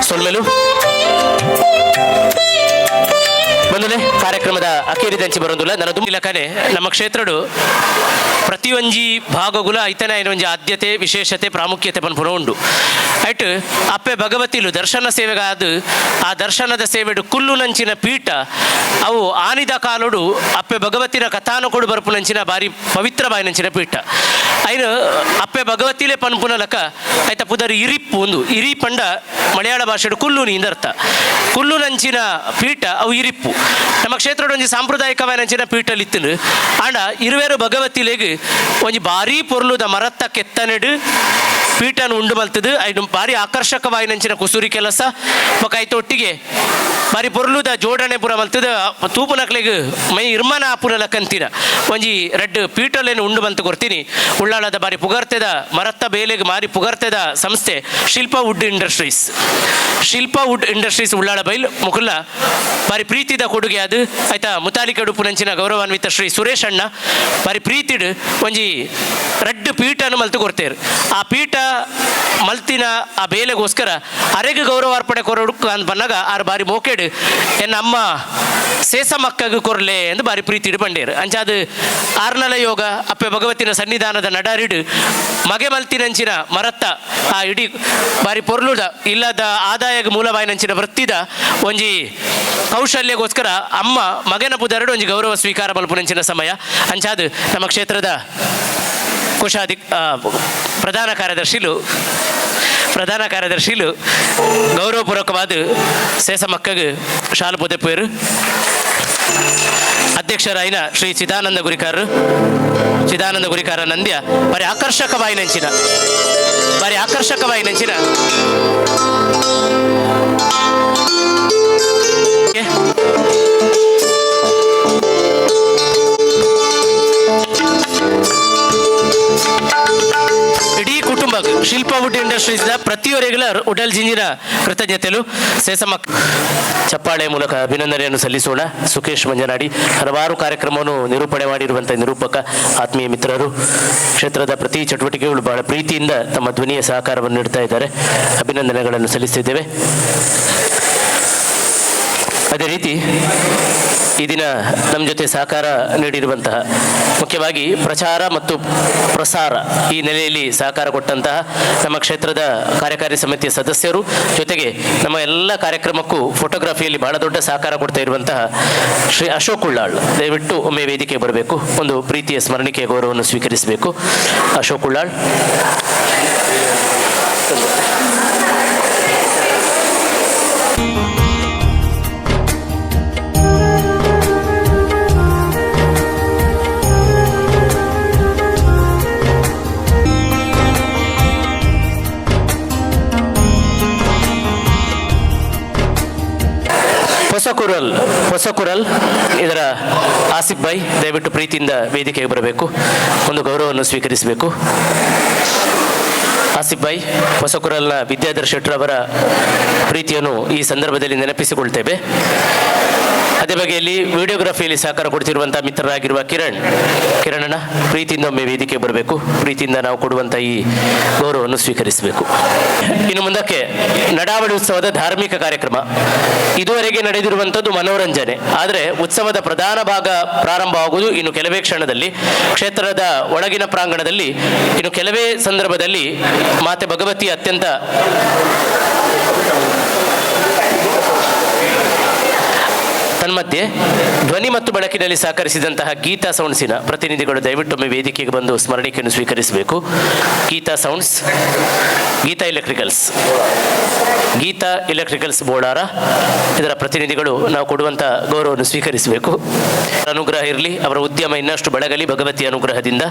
S1: ಸೊಲ್ಮೆಲು ಬಂದಲೆ ಕಾರ್ಯಕ್ರಮದ ಅಕೇರಿದಂಚಿ ಬರೋದಿಲ್ಲ ನನ್ನ ದುಂಬಿಲಕನೆ ನಮ್ಮ ಕ್ಷೇತ್ರಡು ಪ್ರತಿಯೊಂಜಿ ಭಾಗಗುಲ ಐತನ ಒಂಜಿ ಆದ್ಯತೆ ವಿಶೇಷತೆ ಪ್ರಾಮುಖ್ಯತೆ ಪನ್ಪುನ ಉಂಡು ಐಟ್ ಅಪ್ಪೆ ಭಗವತಿಲು ದರ್ಶನ ಸೇವೆಗಾದ ಆ ದರ್ಶನದ ಸೇವೆಡು ಕುಲ್ಲು ನಂಚಿನ ಪೀಠ ಅವು ಆನಿದ ಕಾಲುಡು ಅಪ್ಪೆ ಭಗವತಿನ ಕಥಾನುಕೊಡು ಬರ್ಪು ನಂಚಿನ ಬಾರಿ ಪವಿತ್ರ ಬಾಯಿನಂಚಿನ ಪೀಠ ಐನು ಅಪ್ಪೆ ಭಗವತಿಲೇ ಪನ್ಪುನ ಲಕ ಐತ ಪುದರ್ ಇರಿಪ್ಪು ಒಂದು ಇರಿ ಪಂಡ ಮಲಯಾಳ ಭಾಷೆಡು ಕುಲ್ಲು ನೀಂದ ಅರ್ಥ ಕುಲ್ಲು ನಂಚಿನ ಪೀಠ ಅವು ಇರಿಪ್ಪು ನಮ್ಮ ಕ್ಷೇತ್ರದ ಒಂಜಿ ಸಾಂಪ್ರದಾಯಿಕವಾಯಿನಂಚಿನ ಪೀಠಲಿತ್ತು ಆಂಡ ಇರುವೆರು ಭಗವತಿಲೆಗ್ ಒಂಜಿ ಭಾರಿ ಪೊರ್ಲುದ ಮರತ್ತ ಕೆತ್ತನೆಡು ಪೀಠನ ಉಂಡು ಮಲ್ತದು ಐದು ಭಾರಿ ಆಕರ್ಷಕವಾಯಿನಂಚಿನ ಕುಸೂರಿ ಕೆಲಸ ಬೊಕ ಐತ ಒಟ್ಟಿಗೆ ಬಾರಿ ಪೊರ್ಲುದ ಜೋಡಣೆ ಪುರ ಮಲ್ತದ ತೂಪುನಕ್ಲೆಗ್ ಮೈ ಇರ್ಮನ ಆಪುನಲ ಕಂತಿನ ಒಂಜಿ ರೆಡ್ ಪೀಠಲೇನು ಉಂಡು ಬಂತು ಕೊಡ್ತೀನಿ ಉಳ್ಳಾಳದ ಬಾರಿ ಪುಗರ್ತೆದ ಮರತ್ತ ಬೇಲೆಗ್ ಮಾರಿ ಪುಗರ್ತೆದ ಸಂಸ್ಥೆ ಶಿಲ್ಪ ವುಡ್ ಇಂಡಸ್ಟ್ರೀಸ್. ಶಿಲ್ಪ ವುಡ್ ಇಂಡಸ್ಟ್ರೀಸ್ ಉಳ್ಳಾಳ ಬೈಲ್ ಮುಕುಲ್ಲ ಬಾರಿ ಪ್ರೀತಿದ ಕೊಡುಗೆ ಅದು ಆಯ್ತಾ ಮುತಾಲಿಕ ಉಡುಪುನಂಚಿನ ಗೌರವಾನ್ವಿತ ಶ್ರೀ ಸುರೇಶ್ ಅಣ್ಣ ಬಾರಿ ಪ್ರೀತಿಡ್ ಒಂಜಿ ರೆಡ್ ಪೀಠನು ಮಲ್ತು ಕೊಡ್ತೇರು. ಆ ಪೀಠ ಮಲ್ತಿನ ಆ ಬೇಲೆಗೋಸ್ಕರ ಅರೆಗೆ ಗೌರವಾರ್ಪಣೆ ಕೊರಡು ಅಂತ ಬಂದಾಗ ಆರು ಬಾರಿ ಮೋಕೆಡು ಎನ್ನ ಅಮ್ಮ ಸೇಸ ಮಕ್ಕಗೆ ಕೊರ್ಲೆ ಎಂದು ಬಾರಿ ಪ್ರೀತಿಡು ಬಂಡೇರು ಅಂಚಾದು ಆರ್ನಲ ಯೋಗ ಅಪ್ಪೆ ಭಗವತಿನ ಸನ್ನಿಧಾನದ ನಡಾರಿಡು ಮಗೆ ಮಲ್ತಿನಂಚಿನ ಮರತ್ತ ಆ ಇಡೀ ಬಾರಿ ಪೊರ್ಲುದ ಇಲ್ಲದ ಆದಾಯಗ ಮೂಲವಾಯಿನಂಚಿನ ವೃತ್ತಿದ ಒಂಜಿ ಕೌಶಲ್ಯಗೋಸ್ಕರ ಅಮ್ಮ ಮಗನ ಪುದರಡು ಒಂಜಿ ಗೌರವ ಸ್ವೀಕಾರ ಮಲ್ಪುನಂಚಿನ ಸಮಯ ಅಂಚಾದು ನಮ್ಮ ಕ್ಷೇತ್ರದ ಪ್ರಧಾನ ಕಾರ್ಯದರ್ಶಿಲು ಗೌರವಪೂರ್ವಕವಾದ ಸೇಸ ಮಕ್ಕಗೆ ಶಾಲು ಪೊದೆಪೇರು ಅಧ್ಯಕ್ಷರಾಯಿನ ಶ್ರೀ ಚಿದಾನಂದ ಗುರಿಕಾರ ನಂದ್ಯ ಬಾರಿ ಆಕರ್ಷಕವಾಯಿನಂಚಿನ ಇಡೀ ಕುಟುಂಬ ಶಿಲ್ಪ ವುಡ್ ಇಂಡಸ್ಟ್ರೀಸ್ ಪ್ರತಿಯೊರೆಗಳ ಉಡಲ್ ಜಿಂಜಿನ ಕೃತಜ್ಞತೆಗಳು ಸೇಸಮಕ್ ಚಪ್ಪಾಳೆ ಮೂಲಕ ಅಭಿನಂದನೆಯನ್ನು ಸಲ್ಲಿಸೋಣ. ಸುಖೇಶ್ ಮಂಜನಾಡಿ ಹಲವಾರು ಕಾರ್ಯಕ್ರಮವನ್ನು ನಿರೂಪಣೆ ಮಾಡಿರುವಂತಹ ನಿರೂಪಕ ಆತ್ಮೀಯ ಮಿತ್ರರು ಕ್ಷೇತ್ರದ ಪ್ರತಿ ಚಟುವಟಿಕೆಗಳು ಬಹಳ ಪ್ರೀತಿಯಿಂದ ತಮ್ಮ ಧ್ವನಿಯ ಸಹಕಾರವನ್ನು ನೀಡ್ತಾ ಇದ್ದಾರೆ. ಅಭಿನಂದನೆಗಳನ್ನು ಸಲ್ಲಿಸುತ್ತಿದ್ದೇವೆ. ಅದೇ ರೀತಿ ಈ ದಿನ ನಮ್ಮ ಜೊತೆ ಸಹಕಾರ ನೀಡಿರುವಂತಹ ಮುಖ್ಯವಾಗಿ ಪ್ರಚಾರ ಮತ್ತು ಪ್ರಸಾರ ಈ ನೆಲೆಯಲ್ಲಿ ಸಹಕಾರ ಕೊಟ್ಟಂತಹ ನಮ್ಮ ಕ್ಷೇತ್ರದ ಕಾರ್ಯಕಾರಿ ಸಮಿತಿಯ ಸದಸ್ಯರು ಜೊತೆಗೆ ನಮ್ಮ ಎಲ್ಲ ಕಾರ್ಯಕ್ರಮಕ್ಕೂ ಫೋಟೋಗ್ರಫಿಯಲ್ಲಿ ಬಹಳ ದೊಡ್ಡ ಸಹಕಾರ ಕೊಡ್ತಾ ಇರುವಂತಹ ಶ್ರೀ ಅಶೋಕ್ ಉಳ್ಳಾಳ್ ದಯವಿಟ್ಟು ಒಮ್ಮೆ ವೇದಿಕೆ ಬರಬೇಕು. ಒಂದು ಪ್ರೀತಿಯ ಸ್ಮರಣಿಕೆ ಗೌರವವನ್ನು ಸ್ವೀಕರಿಸಬೇಕು. ಅಶೋಕ್ ಉಳ್ಳಾಳ್ ಹೊಸಕುರಲ್ ಇದರ ಆಸಿಫ್ ಭಾಯ್ ದಯವಿಟ್ಟು ಪ್ರೀತಿಯಿಂದ ವೇದಿಕೆಗೆ ಬರಬೇಕು. ಒಂದು ಗೌರವವನ್ನು ಸ್ವೀಕರಿಸಬೇಕು. ಆಸಿಫ್ ಭಾಯ್ ಹೊಸಕುರಲ್ನ ವಿದ್ಯಾಧರ್ ಶೆಟ್ಟರ್ ಅವರ ಪ್ರೀತಿಯನ್ನು ಈ ಸಂದರ್ಭದಲ್ಲಿ ನೆನಪಿಸಿಕೊಳ್ತೇವೆ. ಅದೇ ಬಗೆಯಲ್ಲಿ ವಿಡಿಯೋಗ್ರಫಿಯಲ್ಲಿ ಸಹಕಾರ ಕೊಡ್ತಿರುವಂತಹ ಮಿತ್ರರಾಗಿರುವ ಕಿರಣಣ್ಣ ಪ್ರೀತಿಯಿಂದ ಒಮ್ಮೆ ವೇದಿಕೆ ಬರಬೇಕು. ಪ್ರೀತಿಯಿಂದ ನಾವು ಕೊಡುವಂಥ ಈ ಗೌರವವನ್ನು ಸ್ವೀಕರಿಸಬೇಕು. ಇನ್ನು ಮುಂದಕ್ಕೆ ನಡಾವಳಿ ಉತ್ಸವದ ಧಾರ್ಮಿಕ ಕಾರ್ಯಕ್ರಮ ಇದುವರೆಗೆ ನಡೆದಿರುವಂಥದ್ದು ಮನೋರಂಜನೆ. ಆದರೆ ಉತ್ಸವದ ಪ್ರಧಾನ ಭಾಗ ಪ್ರಾರಂಭವಾಗುವುದು ಇನ್ನು ಕೆಲವೇ ಕ್ಷಣದಲ್ಲಿ ಕ್ಷೇತ್ರದ ಒಳಗಿನ ಪ್ರಾಂಗಣದಲ್ಲಿ. ಇನ್ನು ಕೆಲವೇ ಸಂದರ್ಭದಲ್ಲಿ ಮಾತೆ ಭಗವತಿ ಅತ್ಯಂತ ತನ್ಮಧ್ಯೆ ಧ್ವನಿ ಮತ್ತು ಬೆಳಕಿನಲ್ಲಿ ಸಹಕರಿಸಿದಂತಹ ಗೀತಾ ಸೌಂಡ್ಸಿನ ಪ್ರತಿನಿಧಿಗಳು ದಯವಿಟ್ಟೊಮ್ಮೆ ವೇದಿಕೆಗೆ ಬಂದು ಸ್ಮರಣಿಕೆಯನ್ನು ಸ್ವೀಕರಿಸಬೇಕು. ಗೀತಾ ಸೌಂಡ್ಸ್, ಗೀತಾ ಎಲೆಕ್ಟ್ರಿಕಲ್ಸ್ ಬೋಳಾರ ಇದರ ಪ್ರತಿನಿಧಿಗಳು ನಾವು ಕೊಡುವಂಥ ಗೌರವವನ್ನು ಸ್ವೀಕರಿಸಬೇಕು. ಅನುಗ್ರಹ ಇರಲಿ, ಅವರ ಉದ್ಯಮ ಇನ್ನಷ್ಟು ಬೆಳಗಲಿ ಭಗವತಿ ಅನುಗ್ರಹದಿಂದ.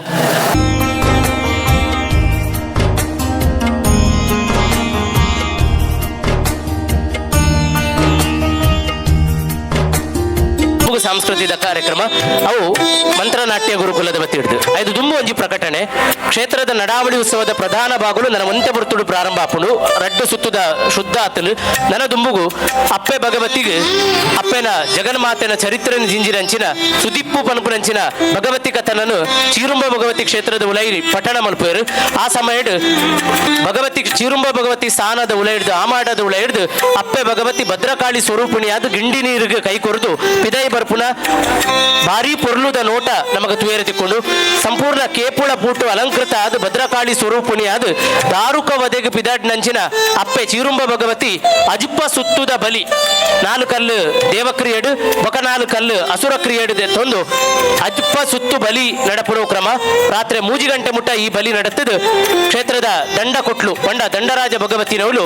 S1: ಸಾಂಸ್ಕೃತಿಕ ಬತ್ತಿದ ಕಾರ್ಯಕ್ರಮ ಅವು ಮಂತ್ರನಾಟ್ಯ ಗುರುಕುಲದ ಬತ್ತಿ ಹಿಡಿದು ಐದು ದುಂಬು ಒಂಜಿ ಪ್ರಕಟಣೆ ಕ್ಷೇತ್ರದ ನಡಾವಳಿ ಉತ್ಸವದ ಪ್ರಧಾನ ಭಾಗಲು ನನ್ನ ಒಂತೆ ಬರ್ತುಡು ಪ್ರಾರಂಭ ಆಪುಂಡು ರಡ್ಡು ಸುತ್ತದ ಶುದ್ಧ ಆತಲು ನನ್ನ ದುಂಬುಗು ಅಪ್ಪೆ ಭಗವತಿಗೆ ಅಪ್ಪೆನ ಜಗನ್ಮಾತೆನ ಚರಿತ್ರೆ ಜಿಂಜಿರಂಚಿನ ಸುದಿಪ್ಪು ಪನ್ಪುರಂಚಿನ ಭಗವತಿ ಕಥನನು ಚೀರುಂಬ ಭಗವತಿ ಕ್ಷೇತ್ರದ ಉಲೈರಿ ಪಠಣ ಮಲ್ಪೇರು ಆ ಸಮಯ ಭಗವತಿ ಚೀರುಂಬ ಭಗವತಿ ಸ್ಥಾನದ ಉಲ ಹಿಡಿದು ಆಮಾಡದ ಉಲ ಹಿಡಿದು ಅಪ್ಪೆ ಭಗವತಿ ಭದ್ರಕಾಳಿ ಸ್ವರೂಪಿಣಿಯಾದ ಗಿಂಡಿ ನೀರಿಗೆ ಕೈ ಕೊರೆದು ಪಿದೈ ಬರ್ಪುನ ಭಾರಿ ಪೊರ್ಲುದ ನೋಟ ನಮಗೆ ತುಯರ ತಿಕ್ಕೊಂಡು ಸಂಪೂರ್ಣ ಕೇಪುಳ ಪೂಟು ಅಲಂಕೃತ ಆದ ಭದ್ರಕಾಳಿ ಸ್ವರೂಪಿಣಿಯಾದ ದಾರುಕ ವದೆಗೆ ಪಿದಾಟ್ ನಂಚಿನ ಅಪ್ಪೆ ಚೀರುಂಬ ಭಗವತಿ ಅಜುಪ್ಪ ಸುತ್ತುದ ಬಲಿ ನಾಲ್ಕು ಕಲ್ಲು ದೇವಕ್ರಿಯಡು ಬೊಕ ನಾಲ್ಕು ಕಲ್ಲು ಅಸುರ ಕ್ರಿಯೆಡು ತಂದು ಅಜುಪ್ಪ ಸುತ್ತು ಬಲಿ ನಡಪುರೋ ಕ್ರಮ ರಾತ್ರಿ 3 ಗಂಟೆ ಮುಟ್ಟ ಈ ಬಲಿ ನಡೆತದು ಕ್ಷೇತ್ರದ ದಂಡ ಕೊಟ್ಲು ಪಂಡ ದಂಡರಾಜ ಭಗವತಿನವಳು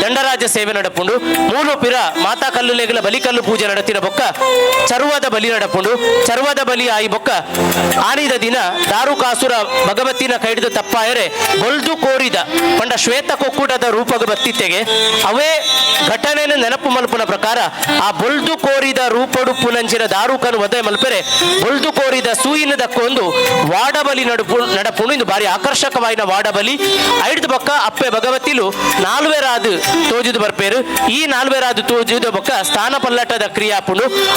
S1: ದಂಡರಾಜ ಸೇವೆ ನಡಪುಂಡು ಮೂಲು ಪಿರ ಮಾತಾ ಕಲ್ಲುಲೆಗಳ ಬಲಿಕಲ್ಲು ಪೂಜೆ ನಡತಿನ ಬೊಕ್ಕ ಚರ್ವದ ಬಲಿ ನಡಪುಂಡು ಚರ್ವದ ಬಲಿ ಆಯಿ ಬೊಕ್ಕ ಆನಿದ ದಿನ ದಾರುಕಾಸುರ ಭಗವತಿನ ಕೈಡಿದ ತಪ್ಪಾಯರೆ ಬೊಲ್ದು ಕೋರಿದ ಪಂಡ ಶ್ವೇತ ಕೊಕ್ಕೂಟದ ರೂಪಗ ಬತ್ತಿತ್ತೆಗೆ ಅವೇ ಘಟನೆಯನ್ನು ನೆನಪು ಮಲ್ಪುನ ಪ್ರಕಾರ ಆ ಬೊಲ್ದು ಕೋರಿದ ರೂಪಡು ಪುನಂಚಿನ ದಾರುಕನು ವದೆ ಮಲ್ಪರೆ ಬೊಲ್ದು ಕೋರಿದ ಸೂಯಿನ ದಕ್ಕೊಂದು ವಾಡಬಲಿ ನಡಪುಂಡು ಇದು ಬಾರಿ ಆಕರ್ಷಕವಾಯಿನ ವಾಡಬಲಿ ಐಡ್ದು ಬೊಕ್ಕ ಅಪ್ಪೆ ಭಗವತಿಲು ನಾಲ್ವೆರಾದು ತೋಜುದು ಬರ್ಪೇರು ಈ ನಾಲ್ವೆರಾದು ತೋಜುದ ಬೊಕ್ಕ ಸ್ಥಾನ ಪಲ್ಲಟದ ಕ್ರಿಯಾಪುಂಡು